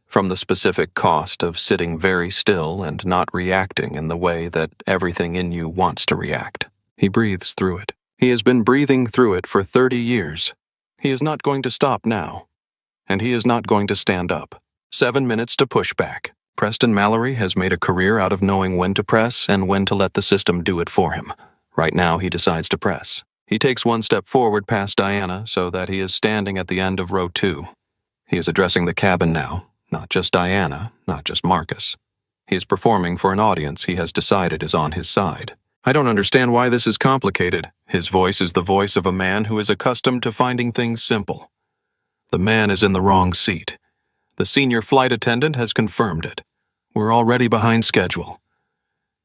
From the specific cost of sitting very still and not reacting in the way that everything in you wants to react. He breathes through it. He has been breathing through it for 30 years. He is not going to stop now. And he is not going to stand up. 7 minutes to push back. Preston Mallory has made a career out of knowing when to press and when to let the system do it for him. Right now, he decides to press. He takes one step forward past Diana so that he is standing at the end of row 2. He is addressing the cabin now, not just Diana, not just Marcus. He is performing for an audience he has decided is on his side. I don't understand why this is complicated. His voice is the voice of a man who is accustomed to finding things simple. The man is in the wrong seat. The senior flight attendant has confirmed it. We're already behind schedule.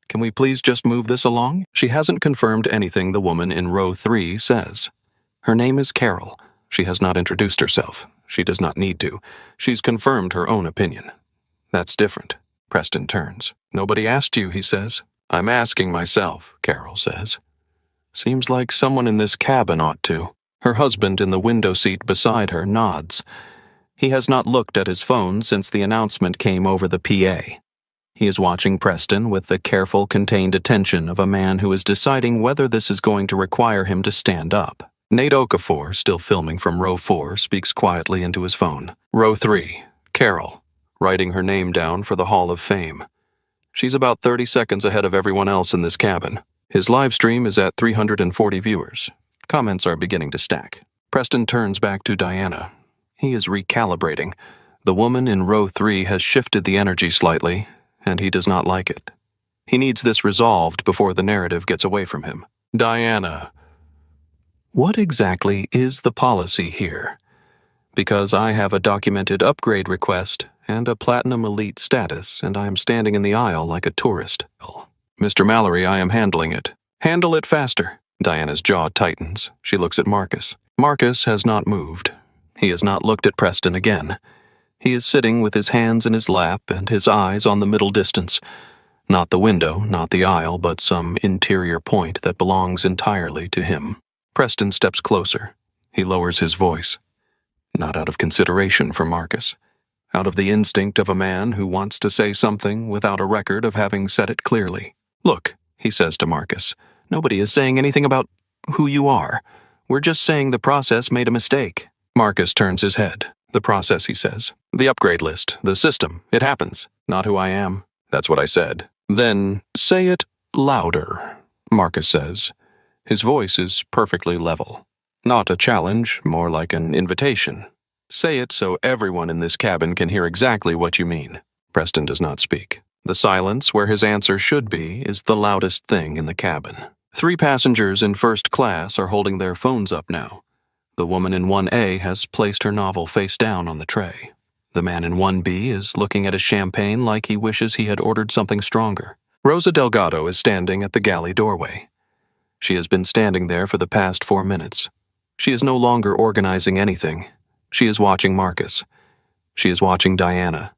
Can we please just move this along? She hasn't confirmed anything the woman in row 3 says. Her name is Carol. She has not introduced herself. She does not need to. She's confirmed her own opinion. That's different. Preston turns. Nobody asked you, he says. I'm asking myself, Carol says. Seems like someone in this cabin ought to. Her husband in the window seat beside her nods. He has not looked at his phone since the announcement came over the PA. He is watching Preston with the careful, contained attention of a man who is deciding whether this is going to require him to stand up. Nate Okafor, still filming from row 4, speaks quietly into his phone. Row 3, Carol, writing her name down for the Hall of Fame. She's about 30 seconds ahead of everyone else in this cabin. His live stream is at 340 viewers. Comments are beginning to stack. Preston turns back to Diana. He is recalibrating. The woman in row 3 has shifted the energy slightly, and he does not like it. He needs this resolved before the narrative gets away from him. Diana, what exactly is the policy here? Because I have a documented upgrade request and a Platinum Elite status, and I am standing in the aisle like a tourist. Mr. Mallory, I am handling it. Handle it faster. Diana's jaw tightens. She looks at Marcus. Marcus has not moved. He has not looked at Preston again. He is sitting with his hands in his lap and his eyes on the middle distance. Not the window, not the aisle, but some interior point that belongs entirely to him. Preston steps closer. He lowers his voice. Not out of consideration for Marcus. Out of the instinct of a man who wants to say something without a record of having said it clearly. Look, he says to Marcus, nobody is saying anything about who you are. We're just saying the process made a mistake. Marcus turns his head. The process, he says. The upgrade list, the system, it happens. Not who I am. That's what I said. Then say it louder, Marcus says. His voice is perfectly level. Not a challenge, more like an invitation. Say it so everyone in this cabin can hear exactly what you mean. Preston does not speak. The silence where his answer should be is the loudest thing in the cabin. 3 passengers in first class are holding their phones up now. The woman in 1A has placed her novel face down on the tray. The man in 1B is looking at his champagne like he wishes he had ordered something stronger. Rosa Delgado is standing at the galley doorway. She has been standing there for the past 4 minutes. She is no longer organizing anything. She is watching Marcus. She is watching Diana.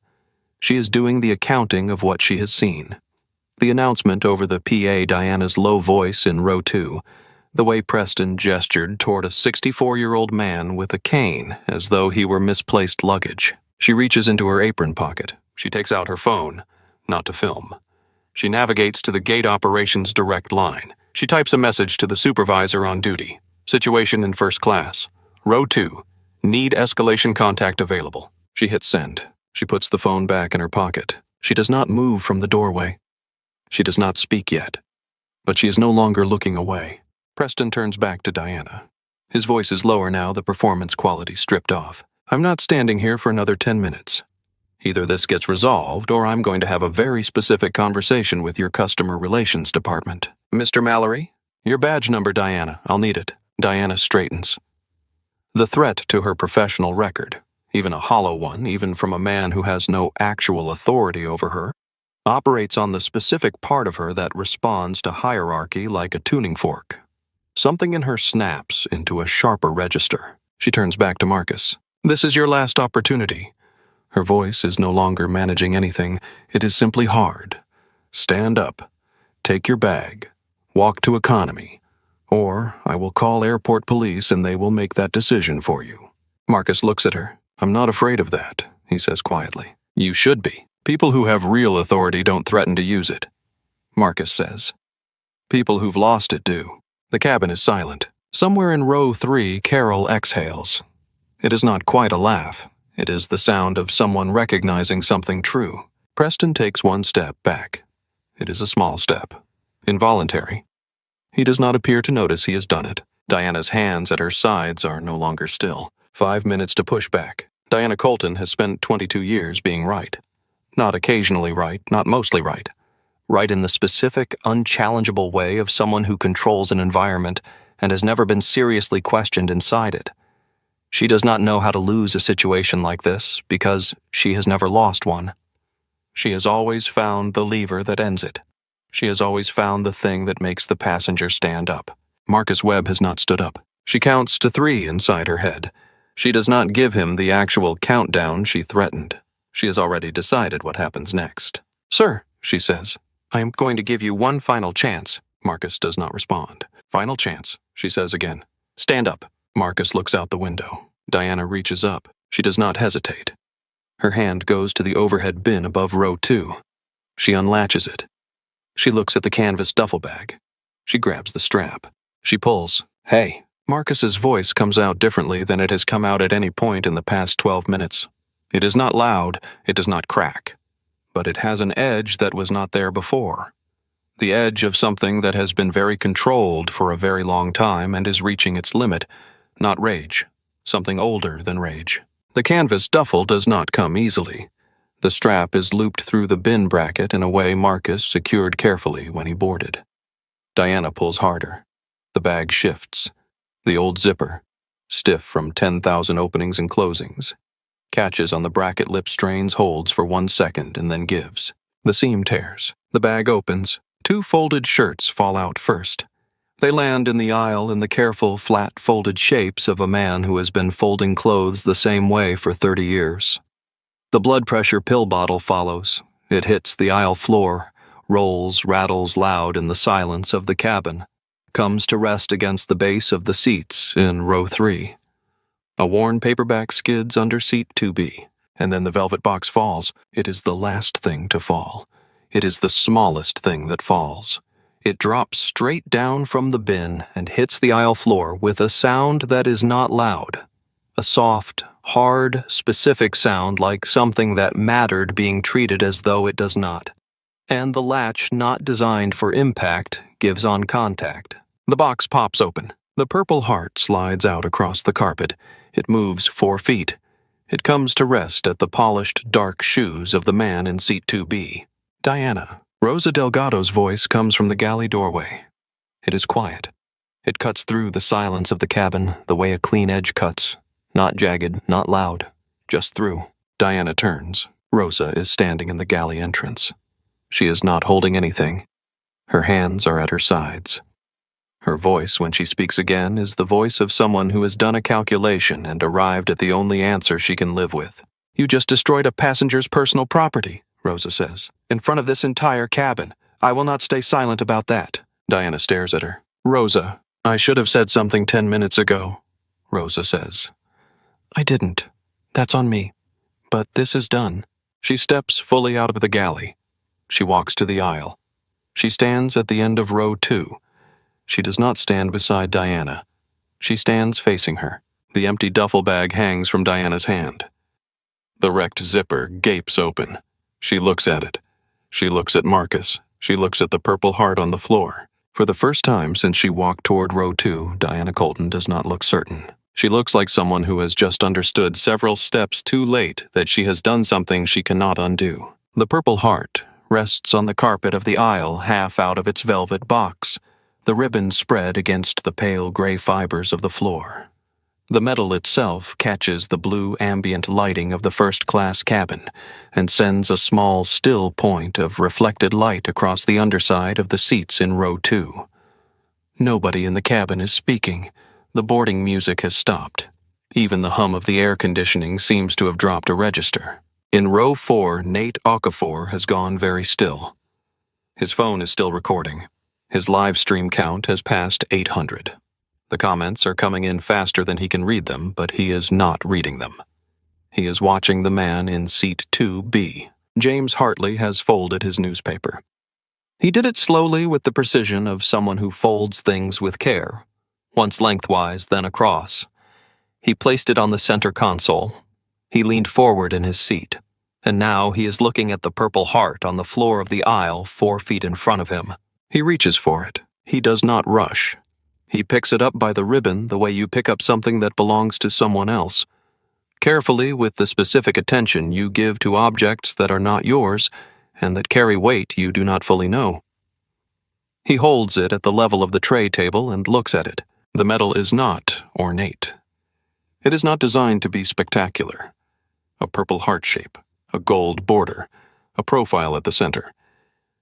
She is doing the accounting of what she has seen. The announcement over the PA, Diana's low voice in row 2, the way Preston gestured toward a 64-year-old man with a cane as though he were misplaced luggage. She reaches into her apron pocket. She takes out her phone, not to film. She navigates to the gate operations direct line. She types a message to the supervisor on duty. Situation in first class. Row 2. Need escalation contact available. She hits send. She puts the phone back in her pocket. She does not move from the doorway. She does not speak yet. But she is no longer looking away. Preston turns back to Diana. His voice is lower now, the performance quality stripped off. I'm not standing here for another 10 minutes. Either this gets resolved, or I'm going to have a very specific conversation with your customer relations department. Mr. Mallory? Your badge number, Diana. I'll need it. Diana straightens. The threat to her professional record, even a hollow one, even from a man who has no actual authority over her, operates on the specific part of her that responds to hierarchy like a tuning fork. Something in her snaps into a sharper register. She turns back to Marcus. This is your last opportunity. Her voice is no longer managing anything. It is simply hard. Stand up. Take your bag. Walk to economy. Or I will call airport police and they will make that decision for you. Marcus looks at her. I'm not afraid of that, he says quietly. You should be. People who have real authority don't threaten to use it. Marcus says. People who've lost it do. The cabin is silent. Somewhere in row 3, Carol exhales. It is not quite a laugh. It is the sound of someone recognizing something true. Preston takes 1 step back. It is a small step. Involuntary. He does not appear to notice he has done it. Diana's hands at her sides are no longer still. 5 minutes to push back. Diana Colton has spent 22 years being right. Not occasionally right, not mostly right. Right in the specific, unchallengeable way of someone who controls an environment and has never been seriously questioned inside it. She does not know how to lose a situation like this because she has never lost one. She has always found the lever that ends it. She has always found the thing that makes the passenger stand up. Marcus Webb has not stood up. She counts to 3 inside her head. She does not give him the actual countdown she threatened. She has already decided what happens next. Sir, she says, I am going to give you 1 final chance. Marcus does not respond. Final chance, she says again. Stand up. Marcus looks out the window. Diana reaches up. She does not hesitate. Her hand goes to the overhead bin above row 2. She unlatches it. She looks at the canvas duffel bag. She grabs the strap. She pulls. Hey. Marcus's voice comes out differently than it has come out at any point in the past 12 minutes. It is not loud. It does not crack. But it has an edge that was not there before. The edge of something that has been very controlled for a very long time and is reaching its limit. Not rage. Something older than rage. The canvas duffel does not come easily. The strap is looped through the bin bracket in a way Marcus secured carefully when he boarded. Diana pulls harder. The bag shifts. The old zipper, stiff from 10,000 openings and closings, catches on the bracket lip strains, holds for 1 second, and then gives. The seam tears. The bag opens. 2 folded shirts fall out first. They land in the aisle in the careful, flat, folded shapes of a man who has been folding clothes the same way for 30 years. The blood pressure pill bottle follows. It hits the aisle floor, rolls, rattles loud in the silence of the cabin, comes to rest against the base of the seats in row 3. A worn paperback skids under seat 2B, and then the velvet box falls. It is the last thing to fall. It is the smallest thing that falls. It drops straight down from the bin and hits the aisle floor with a sound that is not loud. A soft, hard, specific sound like something that mattered being treated as though it does not. And the latch not designed for impact gives on contact. The box pops open. The purple heart slides out across the carpet. It moves 4 feet. It comes to rest at the polished, dark shoes of the man in seat 2B. Diana. Rosa Delgado's voice comes from the galley doorway. It is quiet. It cuts through the silence of the cabin the way a clean edge cuts. Not jagged, not loud, just through. Diana turns. Rosa is standing in the galley entrance. She is not holding anything. Her hands are at her sides. Her voice, when she speaks again, is the voice of someone who has done a calculation and arrived at the only answer she can live with. "You just destroyed a passenger's personal property," Rosa says, "in front of this entire cabin. I will not stay silent about that." Diana stares at her. "Rosa, I should have said something 10 minutes ago," Rosa says. "I didn't. That's on me. But this is done." She steps fully out of the galley. She walks to the aisle. She stands at the end of row 2. She does not stand beside Diana. She stands facing her. The empty duffel bag hangs from Diana's hand. The wrecked zipper gapes open. She looks at it. She looks at Marcus. She looks at the Purple Heart on the floor. For the first time since she walked toward row 2, Diana Colton does not look certain. She looks like someone who has just understood several steps too late that she has done something she cannot undo. The Purple Heart rests on the carpet of the aisle, half out of its velvet box, the ribbon spread against the pale gray fibers of the floor. The metal itself catches the blue ambient lighting of the first-class cabin and sends a small, still point of reflected light across the underside of the seats in row 2. Nobody in the cabin is speaking. The boarding music has stopped. Even the hum of the air conditioning seems to have dropped a register. In row 4, Nate Okafor has gone very still. His phone is still recording. His live stream count has passed 800. The comments are coming in faster than he can read them, but he is not reading them. He is watching the man in seat 2B. James Hartley has folded his newspaper. He did it slowly with the precision of someone who folds things with care, once lengthwise, then across. He placed it on the center console. He leaned forward in his seat, and now he is looking at the Purple Heart on the floor of the aisle 4 feet in front of him. He reaches for it. He does not rush. He picks it up by the ribbon the way you pick up something that belongs to someone else, carefully with the specific attention you give to objects that are not yours and that carry weight you do not fully know. He holds it at the level of the tray table and looks at it. The metal is not ornate. It is not designed to be spectacular. A purple heart shape, a gold border, a profile at the center.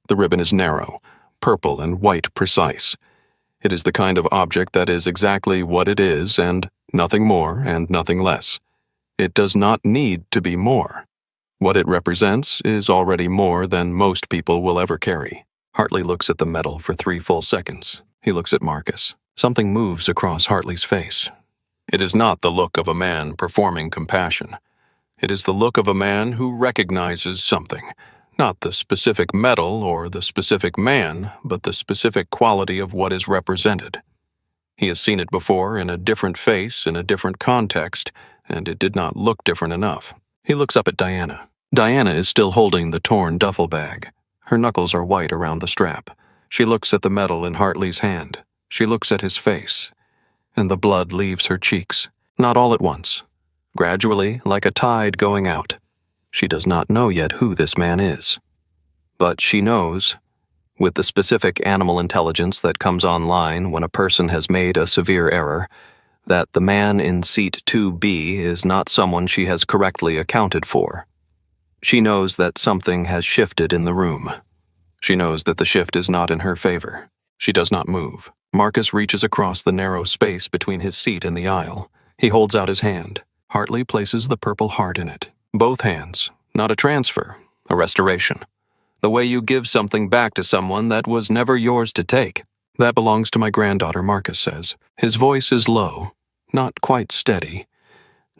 The ribbon is narrow, purple and white precise. It is the kind of object that is exactly what it is and nothing more and nothing less. It does not need to be more. What it represents is already more than most people will ever carry. Hartley looks at the metal for 3 full seconds. He looks at Marcus. Something moves across Hartley's face. It is not the look of a man performing compassion. It is the look of a man who recognizes something. Not the specific metal or the specific man, but the specific quality of what is represented. He has seen it before in a different face, in a different context, and it did not look different enough. He looks up at Diana. Diana is still holding the torn duffel bag. Her knuckles are white around the strap. She looks at the metal in Hartley's hand. She looks at his face, and the blood leaves her cheeks. Not all at once. Gradually, like a tide going out. She does not know yet who this man is. But she knows, with the specific animal intelligence that comes online when a person has made a severe error, that the man in seat 2B is not someone she has correctly accounted for. She knows that something has shifted in the room. She knows that the shift is not in her favor. She does not move. Marcus reaches across the narrow space between his seat and the aisle. He holds out his hand. Hartley places the Purple Heart in it. Both hands, not a transfer, a restoration. The way you give something back to someone that was never yours to take. That belongs to my granddaughter, Marcus says. His voice is low, not quite steady.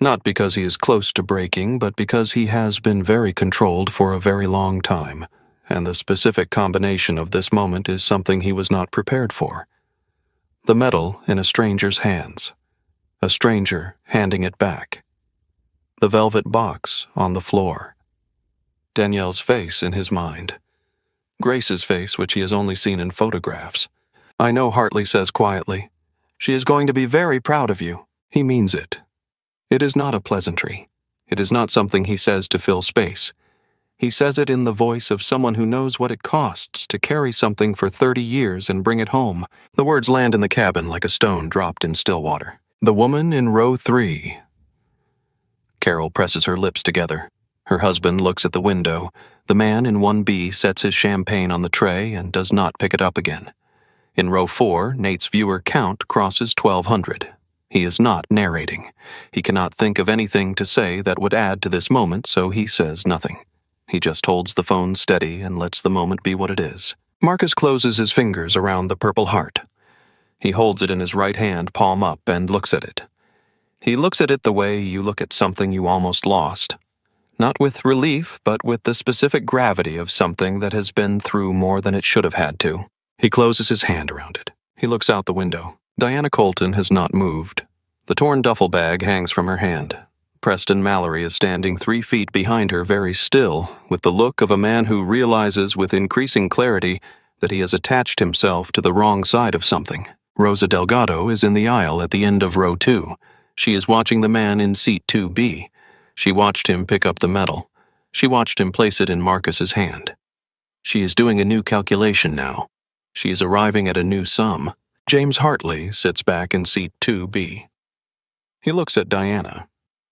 Not because he is close to breaking, but because he has been very controlled for a very long time, and the specific combination of this moment is something he was not prepared for. The metal in a stranger's hands. A stranger handing it back. The velvet box on the floor. Danielle's face in his mind. Grace's face, which he has only seen in photographs. I know, Hartley says quietly. She is going to be very proud of you. He means it. It is not a pleasantry. It is not something he says to fill space. He says it in the voice of someone who knows what it costs to carry something for 30 years and bring it home. The words land in the cabin like a stone dropped in still water. The woman in row 3. Carol presses her lips together. Her husband looks at the window. The man in 1B sets his champagne on the tray and does not pick it up again. In row 4, Nate's viewer count crosses 1,200. He is not narrating. He cannot think of anything to say that would add to this moment, so he says nothing. He just holds the phone steady and lets the moment be what it is. Marcus closes his fingers around the purple heart. He holds it in his right hand, palm up, and looks at it. He looks at it the way you look at something you almost lost. Not with relief, but with the specific gravity of something that has been through more than it should have had to. He closes his hand around it. He looks out the window. Diana Colton has not moved. The torn duffel bag hangs from her hand. Preston Mallory is standing 3 feet behind her, very still, with the look of a man who realizes with increasing clarity that he has attached himself to the wrong side of something. Rosa Delgado is in the aisle at the end of row 2. She is watching the man in seat 2B. She watched him pick up the medal. She watched him place it in Marcus's hand. She is doing a new calculation now. She is arriving at a new sum. James Hartley sits back in seat 2B. He looks at Diana.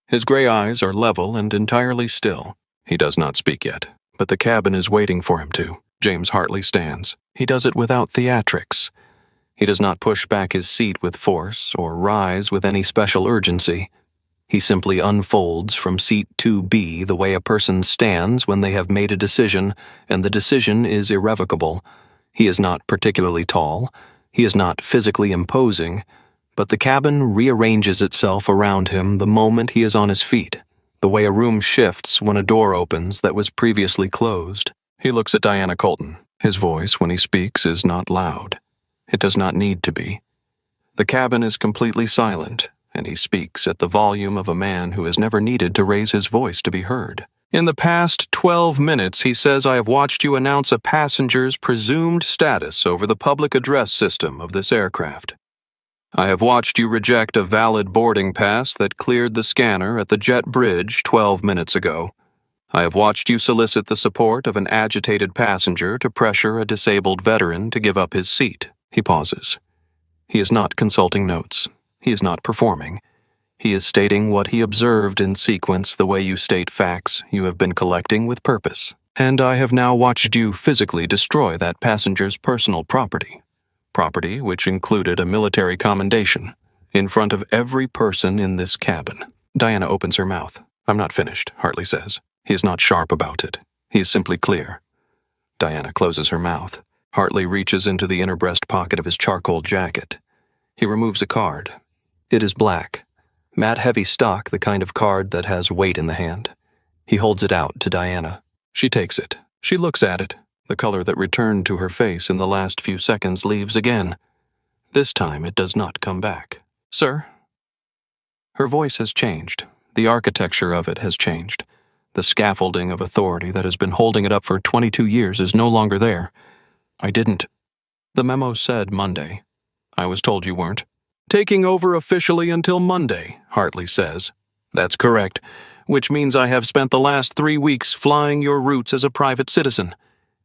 His gray eyes are level and entirely still. He does not speak yet, but the cabin is waiting for him to. James Hartley stands. He does it without theatrics. He does not push back his seat with force or rise with any special urgency. He simply unfolds from seat 2B the way a person stands when they have made a decision, and the decision is irrevocable. He is not particularly tall. He is not physically imposing. But the cabin rearranges itself around him the moment he is on his feet, the way a room shifts when a door opens that was previously closed. He looks at Diana Colton. His voice, when he speaks, is not loud. It does not need to be. The cabin is completely silent, and he speaks at the volume of a man who has never needed to raise his voice to be heard. In the past 12 minutes, he says, I have watched you announce a passenger's presumed status over the public address system of this aircraft. I have watched you reject a valid boarding pass that cleared the scanner at the jet bridge 12 minutes ago. I have watched you solicit the support of an agitated passenger to pressure a disabled veteran to give up his seat. He pauses. He is not consulting notes. He is not performing. He is stating what he observed in sequence the way you state facts you have been collecting with purpose. And I have now watched you physically destroy that passenger's personal property. Property which included a military commendation, in front of every person in this cabin. Diana opens her mouth. I'm not finished, Hartley says. He is not sharp about it. He is simply clear. Diana closes her mouth. Hartley reaches into the inner breast pocket of his charcoal jacket. He removes a card. It is black. Matte heavy stock, the kind of card that has weight in the hand. He holds it out to Diana. She takes it. She looks at it. The color that returned to her face in the last few seconds leaves again. This time it does not come back. Sir? Her voice has changed. The architecture of it has changed. The scaffolding of authority that has been holding it up for 22 years is no longer there. I didn't. The memo said Monday. I was told you weren't. Taking over officially until Monday, Hartley says. That's correct, which means I have spent the last 3 weeks flying your routes as a private citizen.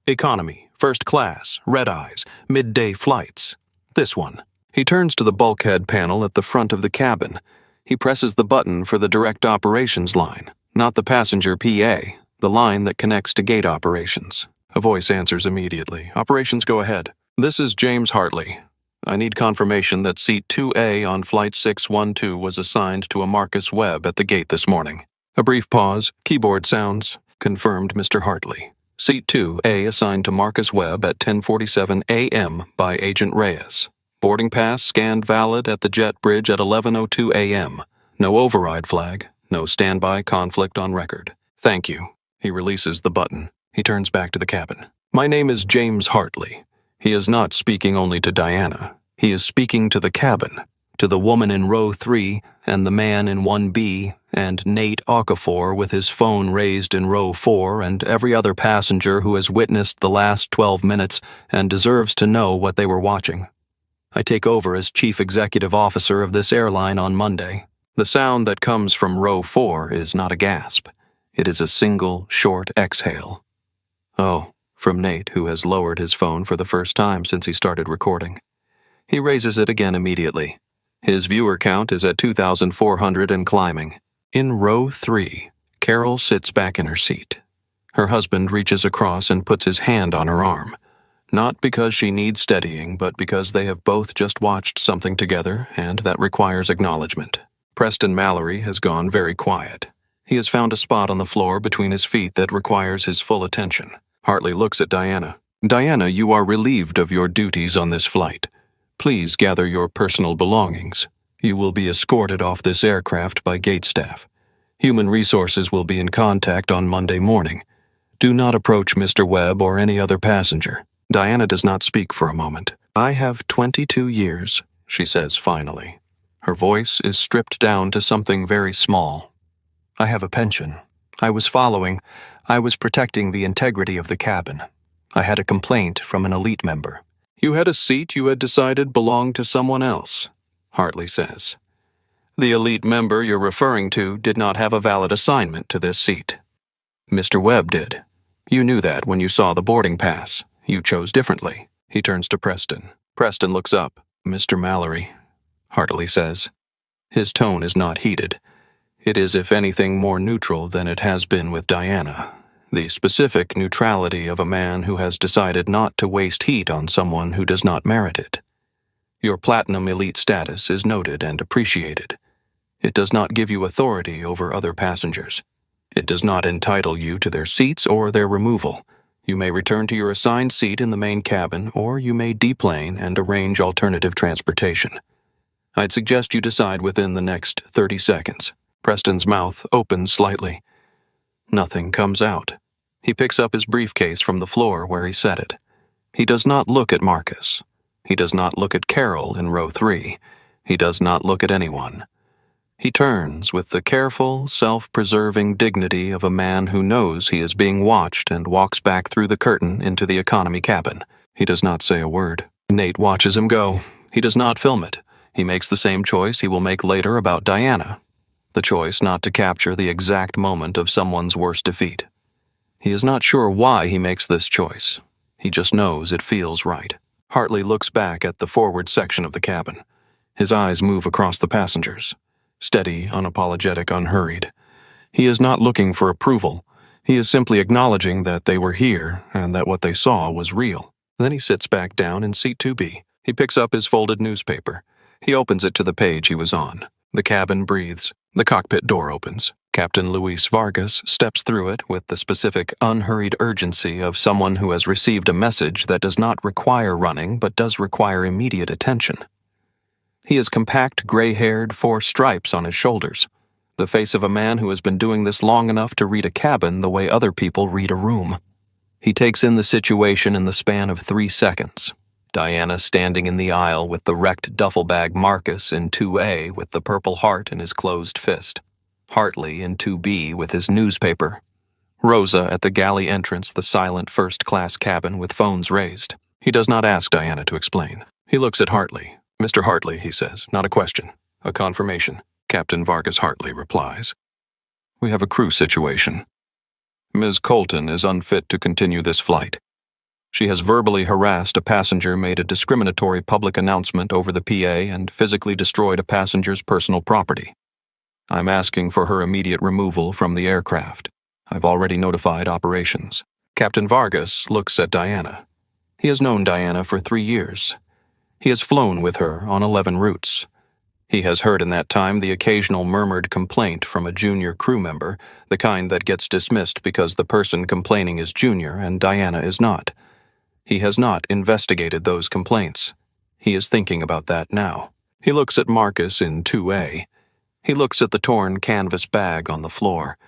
Economy, first class, red-eyes, midday flights. This one. He turns to the bulkhead panel at the front of the cabin. He presses the button for the direct operations line, not the passenger PA, the line that connects to gate operations. A voice answers immediately. Operations go ahead. This is James Hartley. I need confirmation that seat 2A on Flight 612 was assigned to a Marcus Webb at the gate this morning. A brief pause. Keyboard sounds. Confirmed, Mr. Hartley. Seat 2A assigned to Marcus Webb at 10:47 a.m. by Agent Reyes. Boarding pass scanned valid at the jet bridge at 11:02 a.m. No override flag. No standby conflict on record. Thank you. He releases the button. He turns back to the cabin. My name is James Hartley. He is not speaking only to Diana. He is speaking to the cabin, to the woman in row 3 and the man in 1B and Nate Okafor with his phone raised in row 4 and every other passenger who has witnessed the last 12 minutes and deserves to know what they were watching. I take over as Chief Executive Officer of this airline on Monday. The sound that comes from row 4 is not a gasp. It is a single, short exhale. "Oh," from Nate, who has lowered his phone for the first time since he started recording. He raises it again immediately. His viewer count is at 2,400 and climbing. In row 3, Carol sits back in her seat. Her husband reaches across and puts his hand on her arm. Not because she needs steadying, but because they have both just watched something together, and that requires acknowledgement. Preston Mallory has gone very quiet. He has found a spot on the floor between his feet that requires his full attention. Hartley looks at Diana. "Diana, you are relieved of your duties on this flight. Please gather your personal belongings. You will be escorted off this aircraft by gate staff. Human Resources will be in contact on Monday morning. Do not approach Mr. Webb or any other passenger." Diana does not speak for a moment. "I have 22 years, she says finally. Her voice is stripped down to something very small. "I have a pension. I was protecting the integrity of the cabin. I had a complaint from an elite member." "You had a seat you had decided belonged to someone else," Hartley says. "The elite member you're referring to did not have a valid assignment to this seat. Mr. Webb did. You knew that when you saw the boarding pass. You chose differently." He turns to Preston. Preston looks up. "Mr. Mallory," Hartley says. His tone is not heated. It is, if anything, more neutral than it has been with Diana. The specific neutrality of a man who has decided not to waste heat on someone who does not merit it. Your platinum elite status is noted and appreciated. It does not give you authority over other passengers. It does not entitle you to their seats or their removal. You may return to your assigned seat in the main cabin, or you may deplane and arrange alternative transportation. I'd suggest you decide within the next 30 seconds. Preston's mouth opens slightly. Nothing comes out. He picks up his briefcase from the floor where he set it. He does not look at Marcus. He does not look at Carol in row 3. He does not look at anyone. He turns with the careful, self-preserving dignity of a man who knows he is being watched and walks back through the curtain into the economy cabin. He does not say a word. Nate watches him go. He does not film it. He makes the same choice he will make later about Diana. The choice not to capture the exact moment of someone's worst defeat. He is not sure why he makes this choice. He just knows it feels right. Hartley looks back at the forward section of the cabin. His eyes move across the passengers. Steady, unapologetic, unhurried. He is not looking for approval. He is simply acknowledging that they were here and that what they saw was real. Then he sits back down in seat 2B. He picks up his folded newspaper. He opens it to the page he was on. The cabin breathes. The cockpit door opens. Captain Luis Vargas steps through it with the specific, unhurried urgency of someone who has received a message that does not require running but does require immediate attention. He is compact, gray-haired, 4 stripes on his shoulders. The face of a man who has been doing this long enough to read a cabin the way other people read a room. He takes in the situation in the span of 3 seconds. Diana standing in the aisle with the wrecked duffel bag Marcus in 2A with the purple heart in his closed fist. Hartley in 2B with his newspaper. Rosa at the galley entrance, the silent first-class cabin with phones raised. He does not ask Diana to explain. He looks at Hartley. "Mr. Hartley," he says, "not a question. A confirmation." Captain Vargas Hartley replies. "We have a crew situation. Ms. Colton is unfit to continue this flight. She has verbally harassed a passenger, made a discriminatory public announcement over the PA, and physically destroyed a passenger's personal property. I'm asking for her immediate removal from the aircraft. I've already notified operations." Captain Vargas looks at Diana. He has known Diana for 3 years. He has flown with her on 11 routes. He has heard in that time the occasional murmured complaint from a junior crew member, the kind that gets dismissed because the person complaining is junior and Diana is not. He has not investigated those complaints. He is thinking about that now. He looks at Marcus in 2A. He looks at the torn canvas bag on the floor.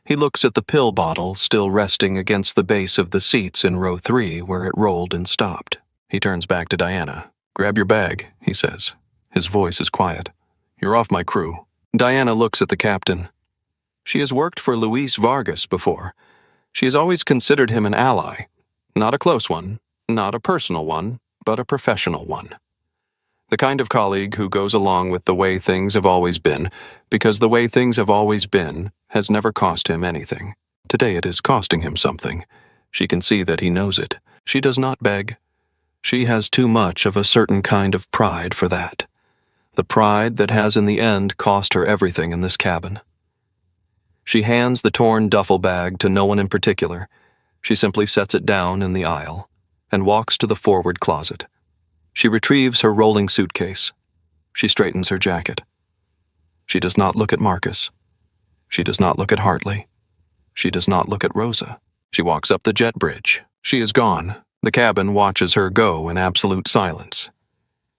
He looks at the pill bottle still resting against the base of the seats in row 3 where it rolled and stopped. He turns back to Diana. "Grab your bag," he says. His voice is quiet. "You're off my crew." Diana looks at the captain. She has worked for Luis Vargas before. She has always considered him an ally. Not a close one, not a personal one, but a professional one. The kind of colleague who goes along with the way things have always been, because the way things have always been has never cost him anything. Today it is costing him something. She can see that he knows it. She does not beg. She has too much of a certain kind of pride for that. The pride that has in the end cost her everything in this cabin. She hands the torn duffel bag to no one in particular. She simply sets it down in the aisle and walks to the forward closet. She retrieves her rolling suitcase. She straightens her jacket. She does not look at Marcus. She does not look at Hartley. She does not look at Rosa. She walks up the jet bridge. She is gone. The cabin watches her go in absolute silence.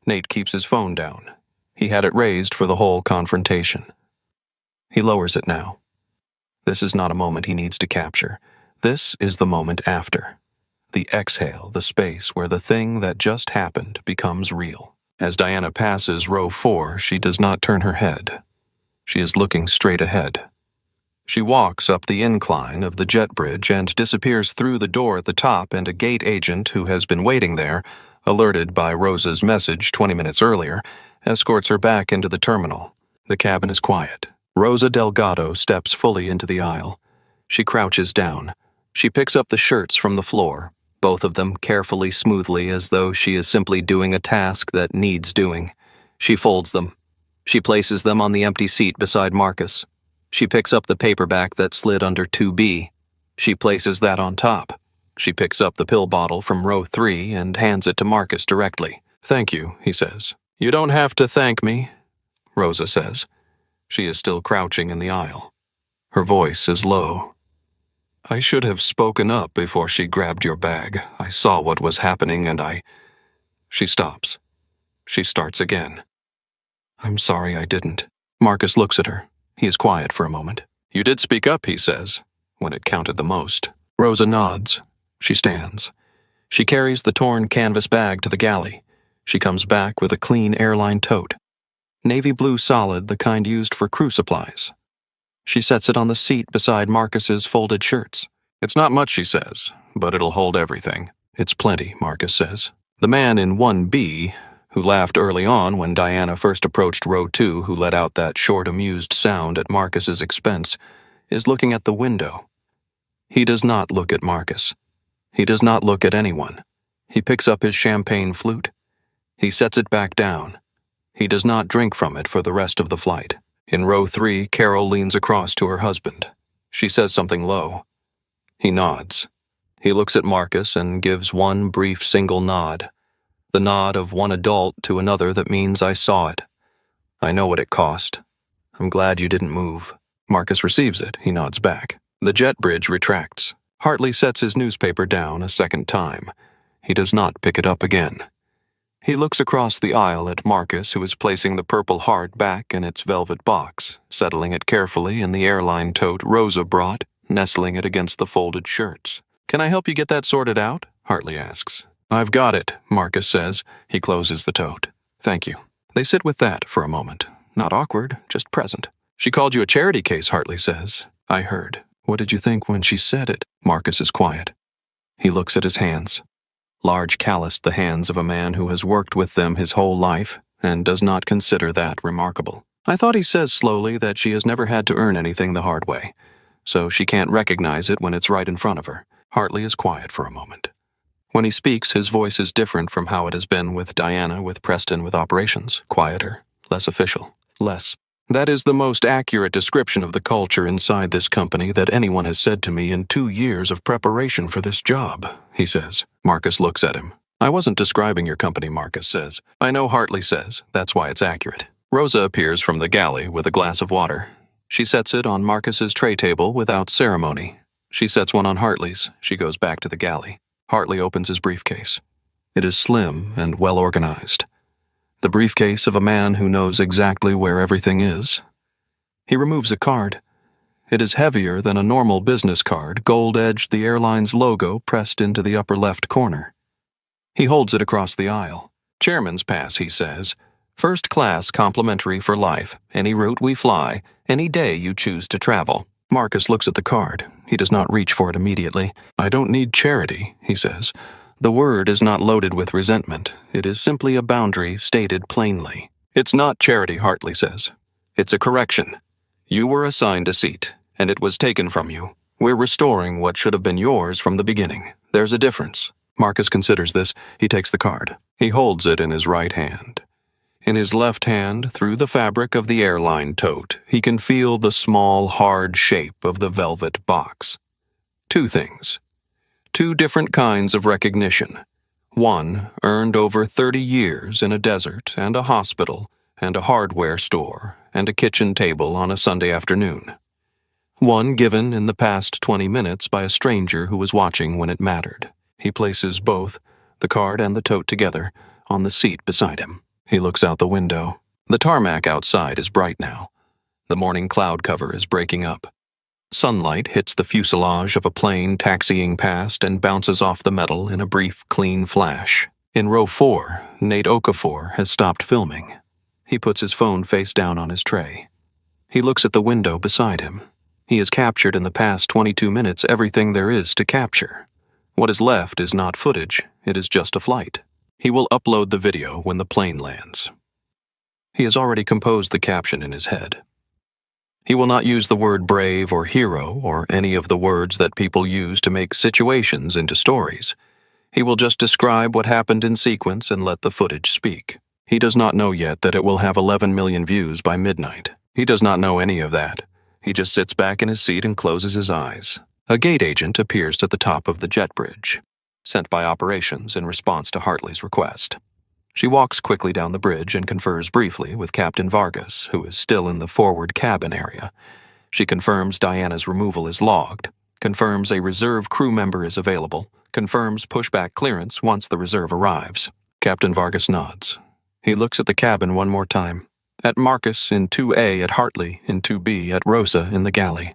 Nate keeps his phone down. He had it raised for the whole confrontation. He lowers it now. This is not a moment he needs to capture. This is the moment after. The exhale, the space where the thing that just happened becomes real. As Diana passes row 4, she does not turn her head. She is looking straight ahead. She walks up the incline of the jet bridge and disappears through the door at the top, and a gate agent who has been waiting there, alerted by Rosa's message 20 minutes earlier, escorts her back into the terminal. The cabin is quiet. Rosa Delgado steps fully into the aisle. She crouches down. She picks up the shirts from the floor, both of them carefully, smoothly, as though she is simply doing a task that needs doing. She folds them. She places them on the empty seat beside Marcus. She picks up the paperback that slid under 2B. She places that on top. She picks up the pill bottle from row 3 and hands it to Marcus directly. "Thank you," he says. "You don't have to thank me," Rosa says. She is still crouching in the aisle. Her voice is low. "I should have spoken up before she grabbed your bag. I saw what was happening and I—" She stops. She starts again. "I'm sorry I didn't." Marcus looks at her. He is quiet for a moment. "You did speak up," he says, "when it counted the most." Rosa nods. She stands. She carries the torn canvas bag to the galley. She comes back with a clean airline tote. Navy blue solid, the kind used for crew supplies. She sets it on the seat beside Marcus's folded shirts. "It's not much," she says, "but it'll hold everything." "It's plenty," Marcus says. The man in 1B, who laughed early on when Diana first approached row 2, who let out that short amused sound at Marcus's expense, is looking at the window. He does not look at Marcus. He does not look at anyone. He picks up his champagne flute. He sets it back down. He does not drink from it for the rest of the flight. In row 3, Carol leans across to her husband. She says something low. He nods. He looks at Marcus and gives one brief single nod. The nod of one adult to another that means I saw it. I know what it cost. I'm glad you didn't move. Marcus receives it. He nods back. The jet bridge retracts. Hartley sets his newspaper down a second time. He does not pick it up again. He looks across the aisle at Marcus, who is placing the Purple Heart back in its velvet box, settling it carefully in the airline tote Rosa brought, nestling it against the folded shirts. "Can I help you get that sorted out?" Hartley asks. "I've got it," Marcus says. He closes the tote. "Thank you." They sit with that for a moment. Not awkward, just present. "She called you a charity case," Hartley says. "I heard. What did you think when she said it?" Marcus is quiet. He looks at his hands. Large, calloused, the hands of a man who has worked with them his whole life and does not consider that remarkable. "I thought," he says slowly, "that she has never had to earn anything the hard way, so she can't recognize it when it's right in front of her." Hartley is quiet for a moment. When he speaks, his voice is different from how it has been with Diana, with Preston, with operations. Quieter, less official, less. "That is the most accurate description of the culture inside this company that anyone has said to me in 2 years of preparation for this job," he says. Marcus looks at him. "I wasn't describing your company," Marcus says. "I know," Hartley says. "That's why it's accurate." Rosa appears from the galley with a glass of water. She sets it on Marcus's tray table without ceremony. She sets one on Hartley's. She goes back to the galley. Hartley opens his briefcase. It is slim and well organized. The briefcase of a man who knows exactly where everything is. He removes a card. It is heavier than a normal business card, gold-edged, the airline's logo pressed into the upper left corner. He holds it across the aisle. "Chairman's pass," he says. "First class complimentary for life. Any route we fly, any day you choose to travel." Marcus looks at the card. He does not reach for it immediately. "I don't need charity," he says. The word is not loaded with resentment. It is simply a boundary stated plainly. It's not charity, Hartley says. It's a correction. You were assigned a seat, and it was taken from you. We're restoring what should have been yours from the beginning. There's a difference. Marcus considers this. He takes the card. He holds it in his right hand. In his left hand, through the fabric of the airline tote, he can feel the small, hard shape of the velvet box. Two things. Two different kinds of recognition. One, earned over 30 years in a desert and a hospital and a hardware store and a kitchen table on a Sunday afternoon. One given in the past 20 minutes by a stranger who was watching when it mattered. He places both, the card and the tote together, on the seat beside him. He looks out the window. The tarmac outside is bright now. The morning cloud cover is breaking up. Sunlight hits the fuselage of a plane taxiing past and bounces off the metal in a brief, clean flash. In row 4, Nate Okafor has stopped filming. He puts his phone face down on his tray. He looks at the window beside him. He has captured in the past 22 minutes everything there is to capture. What is left is not footage, it is just a flight. He will upload the video when the plane lands. He has already composed the caption in his head. He will not use the word brave or hero or any of the words that people use to make situations into stories. He will just describe what happened in sequence and let the footage speak. He does not know yet that it will have 11 million views by midnight. He does not know any of that. He just sits back in his seat and closes his eyes. A gate agent appears at the top of the jet bridge, sent by operations in response to Hartley's request. She walks quickly down the bridge and confers briefly with Captain Vargas, who is still in the forward cabin area. She confirms Diana's removal is logged, confirms a reserve crew member is available, confirms pushback clearance once the reserve arrives. Captain Vargas nods. He looks at the cabin one more time, at Marcus in 2A at Hartley, in 2B at Rosa in the galley.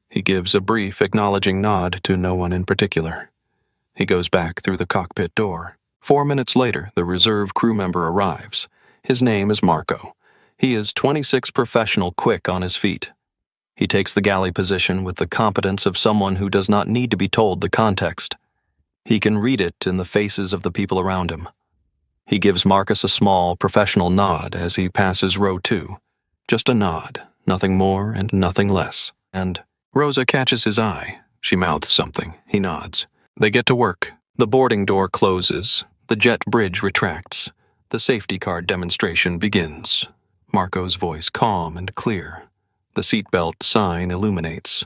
He gives a brief acknowledging nod to no one in particular. He goes back through the cockpit door. 4 minutes later, the reserve crew member arrives. His name is Marco. He is 26 professional quick on his feet. He takes the galley position with the competence of someone who does not need to be told the context. He can read it in the faces of the people around him. He gives Marcus a small, professional nod as he passes row 2. Just a nod, nothing more and nothing less. And Rosa catches his eye. She mouths something. He nods. They get to work. The boarding door closes. The jet bridge retracts. The safety card demonstration begins. Marco's voice calm and clear. The seatbelt sign illuminates.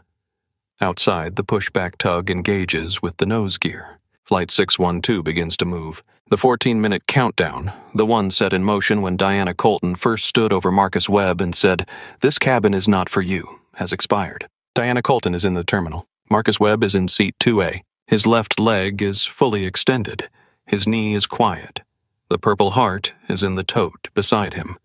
Outside, the pushback tug engages with the nose gear. Flight 612 begins to move. The 14-minute countdown, the one set in motion when Diana Colton first stood over Marcus Webb and said, "This cabin is not for you," has expired. Diana Colton is in the terminal. Marcus Webb is in seat 2A. His left leg is fully extended. His knee is quiet. The Purple Heart is in the tote beside him.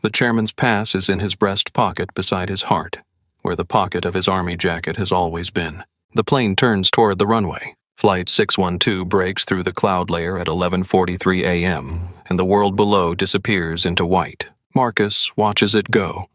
The chairman's pass is in his breast pocket beside his heart, where the pocket of his army jacket has always been. The plane turns toward the runway. Flight 612 breaks through the cloud layer at 11:43 a.m., and the world below disappears into white. Marcus watches it go.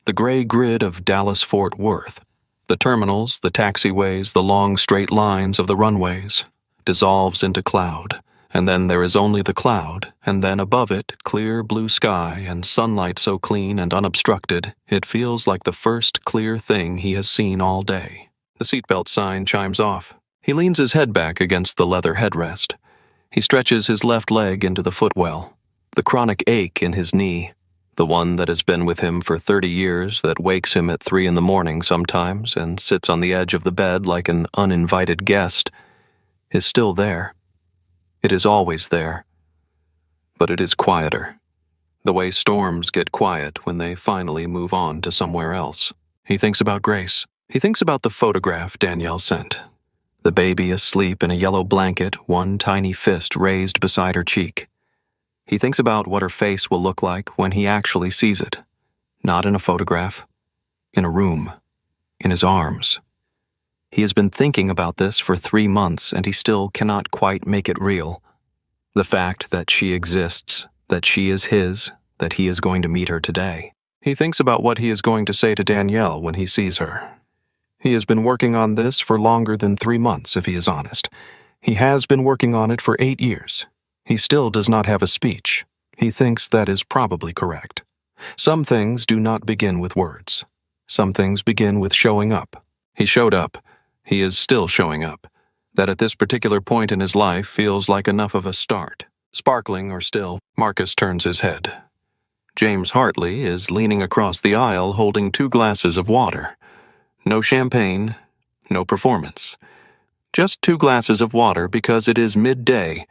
The gray grid of Dallas-Fort Worth, the terminals, the taxiways, the long straight lines of the runways, dissolves into cloud, and then there is only the cloud, and then above it, clear blue sky and sunlight so clean and unobstructed, it feels like the first clear thing he has seen all day. The seatbelt sign chimes off. He leans his head back against the leather headrest. He stretches his left leg into the footwell. The chronic ache in his knee, the one that has been with him for 30 years, that wakes him at 3 in the morning sometimes and sits on the edge of the bed like an uninvited guest, is still there. It is always there. But it is quieter. The way storms get quiet when they finally move on to somewhere else. He thinks about Grace. He thinks about the photograph Danielle sent. The baby asleep in a yellow blanket, one tiny fist raised beside her cheek. He thinks about what her face will look like when he actually sees it. Not in a photograph. In a room. In his arms. He has been thinking about this for 3 months, and he still cannot quite make it real. The fact that she exists, that she is his, that he is going to meet her today. He thinks about what he is going to say to Danielle when he sees her. He has been working on this for longer than 3 months, if he is honest. He has been working on it for 8 years. He still does not have a speech. He thinks that is probably correct. Some things do not begin with words. Some things begin with showing up. He showed up. He is still showing up. That at this particular point in his life feels like enough of a start. Sparkling or still, Marcus turns his head. James Hartley is leaning across the aisle holding 2 glasses of water. No champagne, no performance. Just 2 glasses of water because it is midday,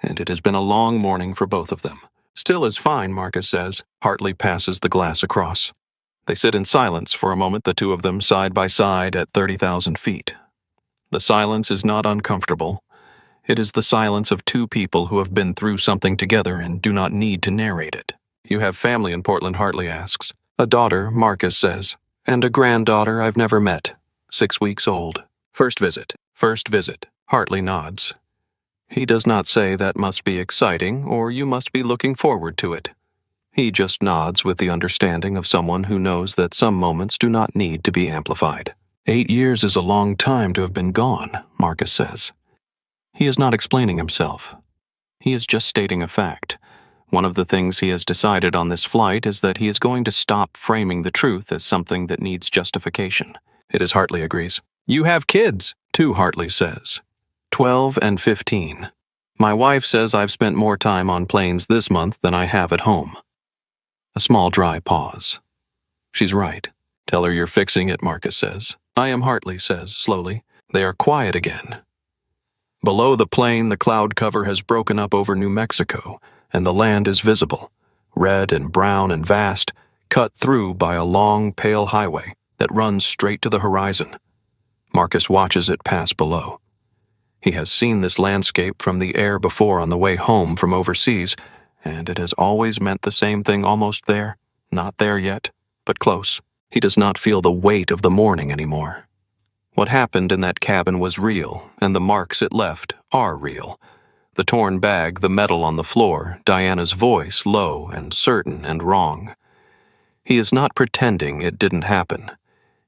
and it has been a long morning for both of them. Still is fine, Marcus says. Hartley passes the glass across. They sit in silence for a moment, the 2 of them side by side at 30,000 feet. The silence is not uncomfortable. It is the silence of 2 people who have been through something together and do not need to narrate it. You have family in Portland, Hartley asks. A daughter, Marcus says, and a granddaughter I've never met, 6 weeks old. First visit. Hartley nods. He does not say that must be exciting or you must be looking forward to it. He just nods with the understanding of someone who knows that some moments do not need to be amplified. 8 years is a long time to have been gone, Marcus says. He is not explaining himself. He is just stating a fact. One of the things he has decided on this flight is that he is going to stop framing the truth as something that needs justification. It is Hartley agrees. You have kids, too, Hartley says. 12 and 15. My wife says I've spent more time on planes this month than I have at home. A small dry pause. She's right. Tell her you're fixing it, Marcus says. I am, Hartley says, slowly. They are quiet again. Below the plane, the cloud cover has broken up over New Mexico, and the land is visible, red and brown and vast, cut through by a long, pale highway that runs straight to the horizon. Marcus watches it pass below. He has seen this landscape from the air before on the way home from overseas, and it has always meant the same thing almost there, not there yet, but close. He does not feel the weight of the morning anymore. What happened in that cabin was real, and the marks it left are real. The torn bag, the metal on the floor, Diana's voice low and certain and wrong. He is not pretending it didn't happen.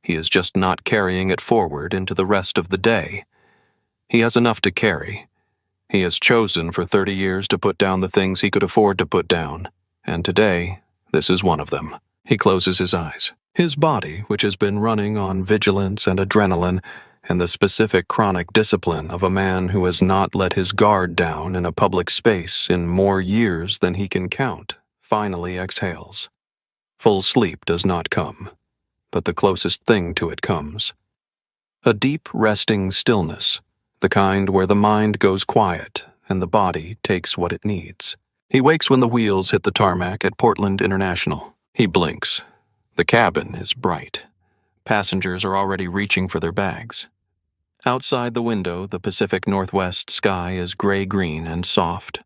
He is just not carrying it forward into the rest of the day. He has enough to carry. He has chosen for 30 years to put down the things he could afford to put down, and today, this is one of them. He closes his eyes. His body, which has been running on vigilance and adrenaline, and the specific chronic discipline of a man who has not let his guard down in a public space in more years than he can count, finally exhales. Full sleep does not come, but the closest thing to it comes. A deep, resting stillness, the kind where the mind goes quiet and the body takes what it needs. He wakes when the wheels hit the tarmac at Portland International. He blinks. The cabin is bright. Passengers are already reaching for their bags. Outside the window, the Pacific Northwest sky is gray-green and soft.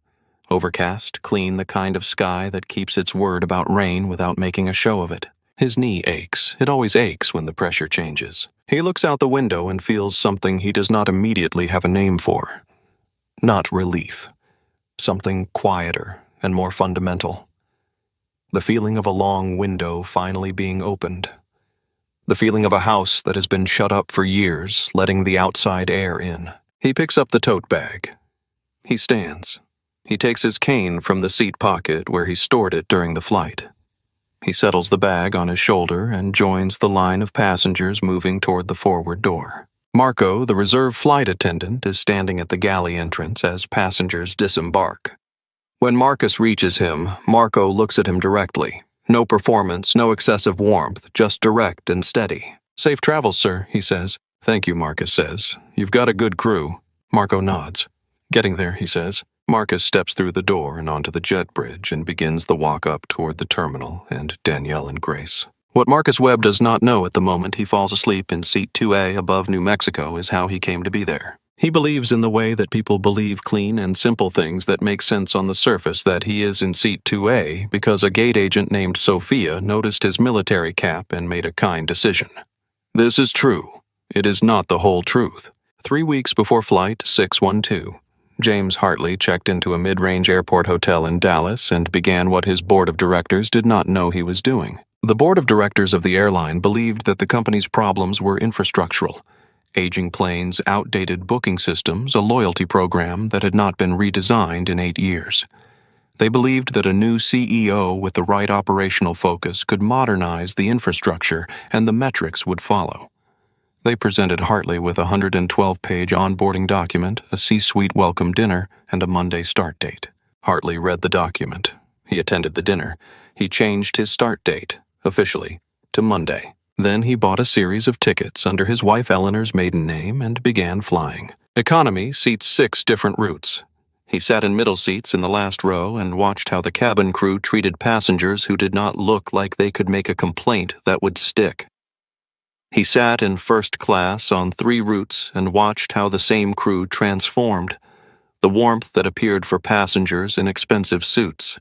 Overcast, clean, the kind of sky that keeps its word about rain without making a show of it. His knee aches. It always aches when the pressure changes. He looks out the window and feels something he does not immediately have a name for. Not relief. Something quieter and more fundamental. The feeling of a long window finally being opened. The feeling of a house that has been shut up for years, letting the outside air in. He picks up the tote bag. He stands. He takes his cane from the seat pocket where he stored it during the flight. He settles the bag on his shoulder and joins the line of passengers moving toward the forward door. Marco, the reserve flight attendant, is standing at the galley entrance as passengers disembark. When Marcus reaches him, Marco looks at him directly. No performance, no excessive warmth, just direct and steady. Safe travels, sir, he says. Thank you, Marcus says. You've got a good crew. Marco nods. Getting there, he says. Marcus steps through the door and onto the jet bridge and begins the walk up toward the terminal and Danielle and Grace. What Marcus Webb does not know at the moment he falls asleep in seat 2A above New Mexico is how he came to be there. He believes in the way that people believe clean and simple things that make sense on the surface that he is in seat 2A because a gate agent named Sophia noticed his military cap and made a kind decision. This is true. It is not the whole truth. 3 weeks before Flight 612, James Hartley checked into a mid-range airport hotel in Dallas and began what his board of directors did not know he was doing. The board of directors of the airline believed that the company's problems were infrastructural. aging planes, outdated booking systems, a loyalty program that had not been redesigned in 8 years. They believed that a new CEO with the right operational focus could modernize the infrastructure and the metrics would follow. They presented Hartley with a 112-page onboarding document, a C-suite welcome dinner, and a Monday start date. Hartley read the document. He attended the dinner. He changed his start date, officially, to Monday. Then he bought a series of tickets under his wife Eleanor's maiden name and began flying. Economy seats 6 different routes. He sat in middle seats in the last row and watched how the cabin crew treated passengers who did not look like they could make a complaint that would stick. He sat in first class on 3 routes and watched how the same crew transformed. The warmth that appeared for passengers in expensive suits.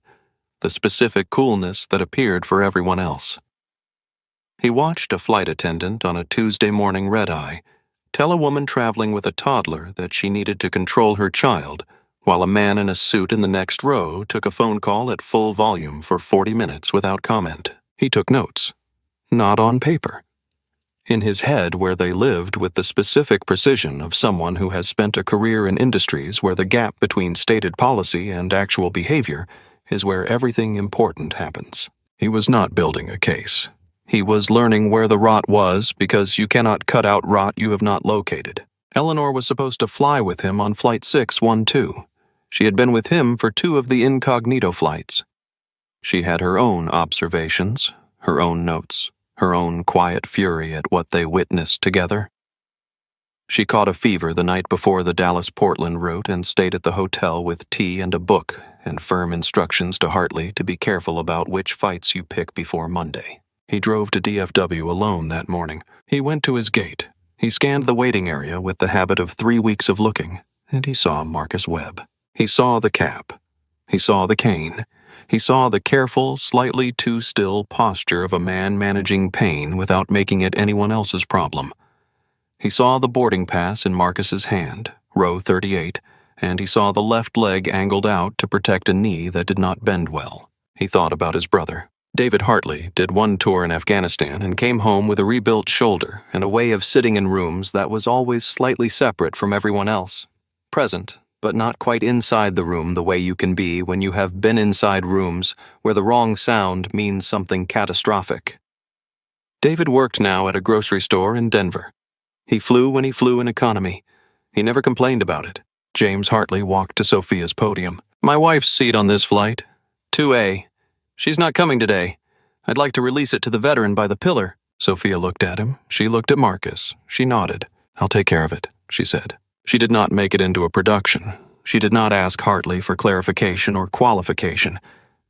The specific coolness that appeared for everyone else. He watched a flight attendant on a Tuesday morning red-eye tell a woman traveling with a toddler that she needed to control her child, while a man in a suit in the next row took a phone call at full volume for 40 minutes without comment. He took notes. Not on paper. In his head, where they lived with the specific precision of someone who has spent a career in industries where the gap between stated policy and actual behavior is where everything important happens. He was not building a case. He was learning where the rot was because you cannot cut out rot you have not located. Eleanor was supposed to fly with him on Flight 612. She had been with him for 2 of the incognito flights. She had her own observations, her own notes, her own quiet fury at what they witnessed together. She caught a fever the night before the Dallas-Portland route and stayed at the hotel with tea and a book and firm instructions to Hartley to be careful about which fights you pick before Monday. He drove to DFW alone that morning. He went to his gate. He scanned the waiting area with the habit of 3 weeks of looking, and he saw Marcus Webb. He saw the cap. He saw the cane. He saw the careful, slightly too still posture of a man managing pain without making it anyone else's problem. He saw the boarding pass in Marcus's hand, row 38, and he saw the left leg angled out to protect a knee that did not bend well. He thought about his brother. David Hartley did 1 tour in Afghanistan and came home with a rebuilt shoulder and a way of sitting in rooms that was always slightly separate from everyone else. Present, but not quite inside the room the way you can be when you have been inside rooms where the wrong sound means something catastrophic. David worked now at a grocery store in Denver. He flew when he flew in economy. He never complained about it. James Hartley walked to Sophia's podium. My wife's seat on this flight, 2A. She's not coming today. I'd like to release it to the veteran by the pillar. Sophia looked at him. She looked at Marcus. She nodded. I'll take care of it, she said. She did not make it into a production. She did not ask Hartley for clarification or qualification.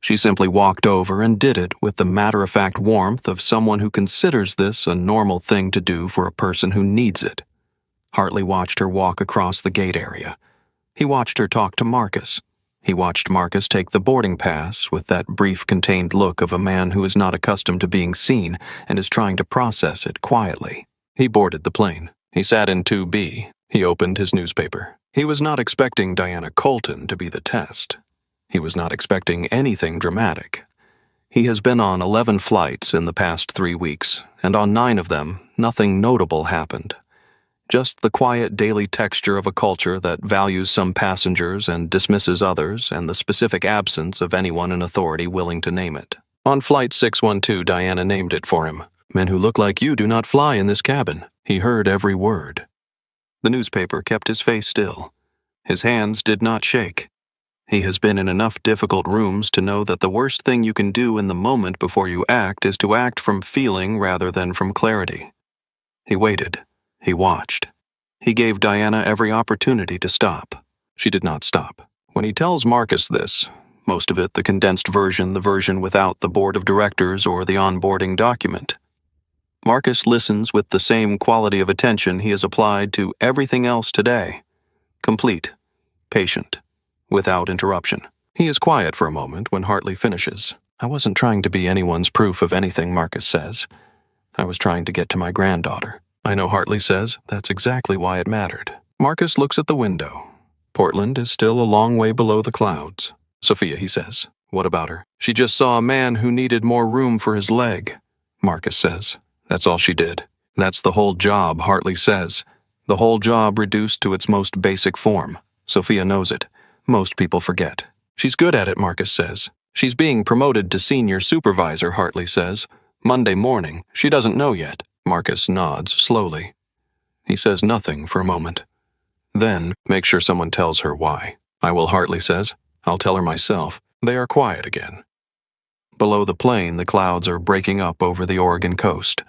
She simply walked over and did it with the matter-of-fact warmth of someone who considers this a normal thing to do for a person who needs it. Hartley watched her walk across the gate area. He watched her talk to Marcus. He watched Marcus take the boarding pass with that brief, contained look of a man who is not accustomed to being seen and is trying to process it quietly. He boarded the plane. He sat in 2B. He opened his newspaper. He was not expecting Diana Colton to be the test. He was not expecting anything dramatic. He has been on 11 flights in the past 3 weeks, and on 9 of them, nothing notable happened. Just the quiet daily texture of a culture that values some passengers and dismisses others, and the specific absence of anyone in authority willing to name it. On Flight 612, Diana named it for him. Men who look like you do not fly in this cabin. He heard every word. The newspaper kept his face still. His hands did not shake. He has been in enough difficult rooms to know that the worst thing you can do in the moment before you act is to act from feeling rather than from clarity. He waited. He watched. He gave Diana every opportunity to stop. She did not stop. When he tells Marcus this, most of it the condensed version, the version without the board of directors or the onboarding document, Marcus listens with the same quality of attention he has applied to everything else today. Complete, patient, without interruption. He is quiet for a moment when Hartley finishes. I wasn't trying to be anyone's proof of anything, Marcus says. I was trying to get to my granddaughter. I know, Hartley says. That's exactly why it mattered. Marcus looks at the window. Portland is still a long way below the clouds. Sophia, he says. What about her? She just saw a man who needed more room for his leg. Marcus says. That's all she did. That's the whole job, Hartley says. The whole job reduced to its most basic form. Sophia knows it. Most people forget. She's good at it, Marcus says. She's being promoted to senior supervisor, Hartley says. Monday morning. She doesn't know yet. Marcus nods slowly. He says nothing for a moment. Then, make sure someone tells her why. I will, Hartley says. I'll tell her myself. They are quiet again. Below the plane, the clouds are breaking up over the Oregon coast.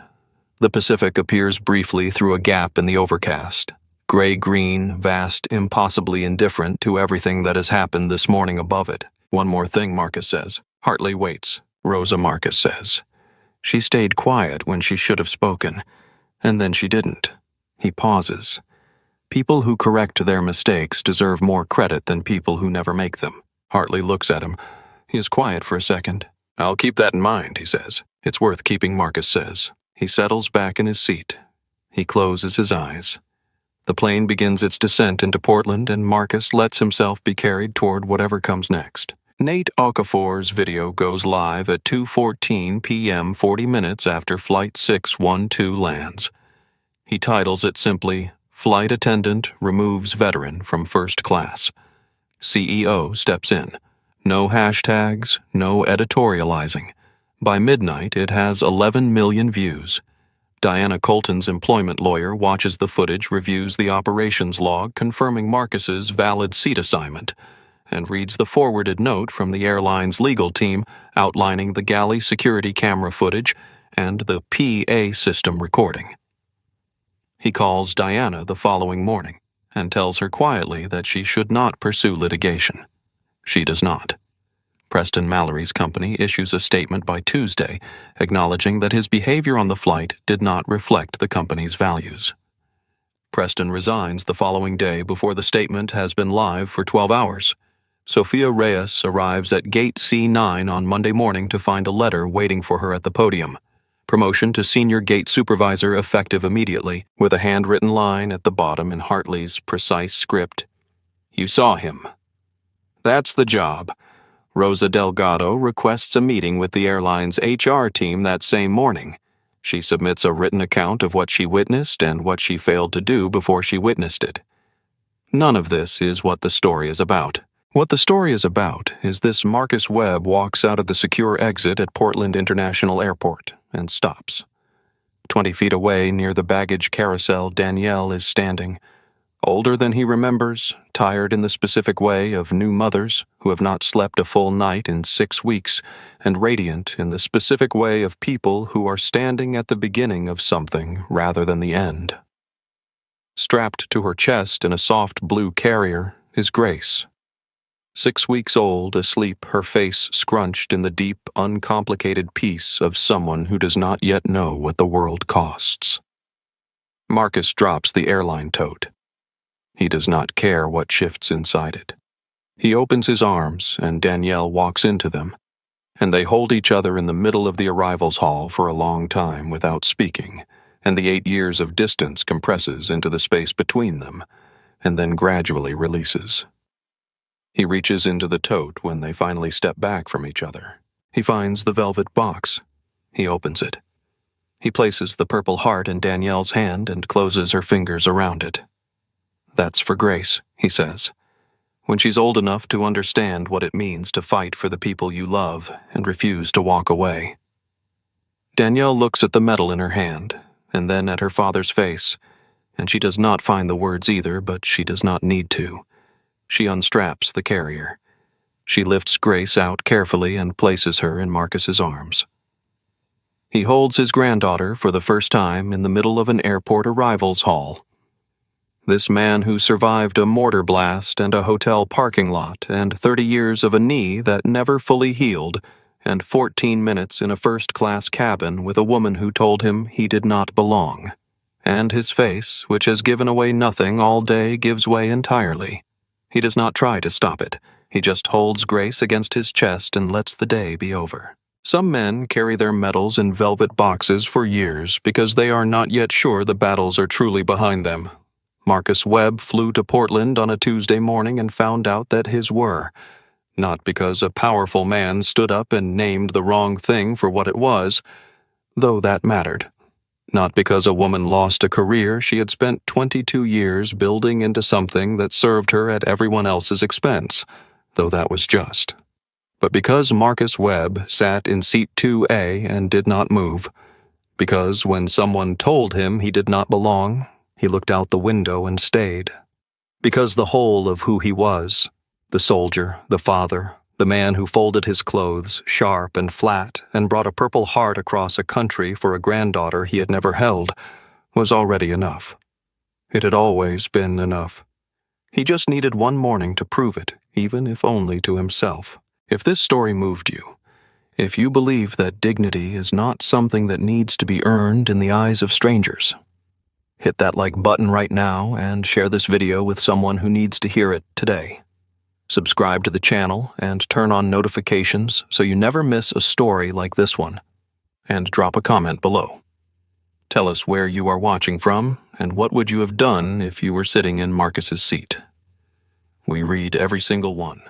The Pacific appears briefly through a gap in the overcast. Gray-green, vast, impossibly indifferent to everything that has happened this morning above it. One more thing, Marcus says. Hartley waits. Rosa Marcus says. She stayed quiet when she should have spoken, and then she didn't. He pauses. People who correct their mistakes deserve more credit than people who never make them. Hartley looks at him. He is quiet for a second. I'll keep that in mind, he says. It's worth keeping, Marcus says. He settles back in his seat. He closes his eyes. The plane begins its descent into Portland, and Marcus lets himself be carried toward whatever comes next. Nate Okafor's video goes live at 2:14 p.m. 40 minutes after Flight 612 lands. He titles it simply, Flight Attendant Removes Veteran from First Class. CEO steps in. No hashtags, no editorializing. By midnight, it has 11 million views. Diana Colton's employment lawyer watches the footage, reviews the operations log confirming Marcus's valid seat assignment, and reads the forwarded note from the airline's legal team outlining the galley security camera footage and the PA system recording. He calls Diana the following morning and tells her quietly that she should not pursue litigation. She does not. Preston Mallory's company issues a statement by Tuesday acknowledging that his behavior on the flight did not reflect the company's values. Preston resigns the following day before the statement has been live for 12 hours. Sophia Reyes arrives at Gate C9 on Monday morning to find a letter waiting for her at the podium. Promotion to senior gate supervisor effective immediately, with a handwritten line at the bottom in Hartley's precise script. You saw him. That's the job. Rosa Delgado requests a meeting with the airline's HR team that same morning. She submits a written account of what she witnessed and what she failed to do before she witnessed it. None of this is what the story is about. What the story is about is this Marcus Webb walks out of the secure exit at Portland International Airport and stops. 20 feet away near the baggage carousel, Danielle is standing. Older than he remembers, tired in the specific way of new mothers who have not slept a full night in 6 weeks, and radiant in the specific way of people who are standing at the beginning of something rather than the end. Strapped to her chest in a soft blue carrier is Grace. 6 weeks old, asleep, her face scrunched in the deep, uncomplicated peace of someone who does not yet know what the world costs. Marcus drops the airline tote. He does not care what shifts inside it. He opens his arms, and Danielle walks into them, and they hold each other in the middle of the arrivals hall for a long time without speaking, and the 8 years of distance compresses into the space between them, and then gradually releases. He reaches into the tote when they finally step back from each other. He finds the velvet box. He opens it. He places the purple heart in Danielle's hand and closes her fingers around it. That's for Grace, he says. When she's old enough to understand what it means to fight for the people you love and refuse to walk away. Danielle looks at the medal in her hand, and then at her father's face, and she does not find the words either, but she does not need to. She unstraps the carrier. She lifts Grace out carefully and places her in Marcus's arms. He holds his granddaughter for the first time in the middle of an airport arrivals hall. This man who survived a mortar blast and a hotel parking lot and 30 years of a knee that never fully healed and 14 minutes in a first-class cabin with a woman who told him he did not belong. And his face, which has given away nothing all day, gives way entirely. He does not try to stop it. He just holds Grace against his chest and lets the day be over. Some men carry their medals in velvet boxes for years because they are not yet sure the battles are truly behind them. Marcus Webb flew to Portland on a Tuesday morning and found out that his were. Not because a powerful man stood up and named the wrong thing for what it was, though that mattered. Not because a woman lost a career she had spent 22 years building into something that served her at everyone else's expense, though that was just. But because Marcus Webb sat in seat 2A and did not move. Because when someone told him he did not belong, he looked out the window and stayed. Because the whole of who he was, the soldier, the father, the man who folded his clothes sharp and flat and brought a purple heart across a country for a granddaughter he had never held, was already enough. It had always been enough. He just needed one morning to prove it, even if only to himself. If this story moved you, if you believe that dignity is not something that needs to be earned in the eyes of strangers, hit that like button right now and share this video with someone who needs to hear it today. Subscribe to the channel and turn on notifications so you never miss a story like this one. And drop a comment below. Tell us where you are watching from and what would you have done if you were sitting in Marcus's seat. We read every single one.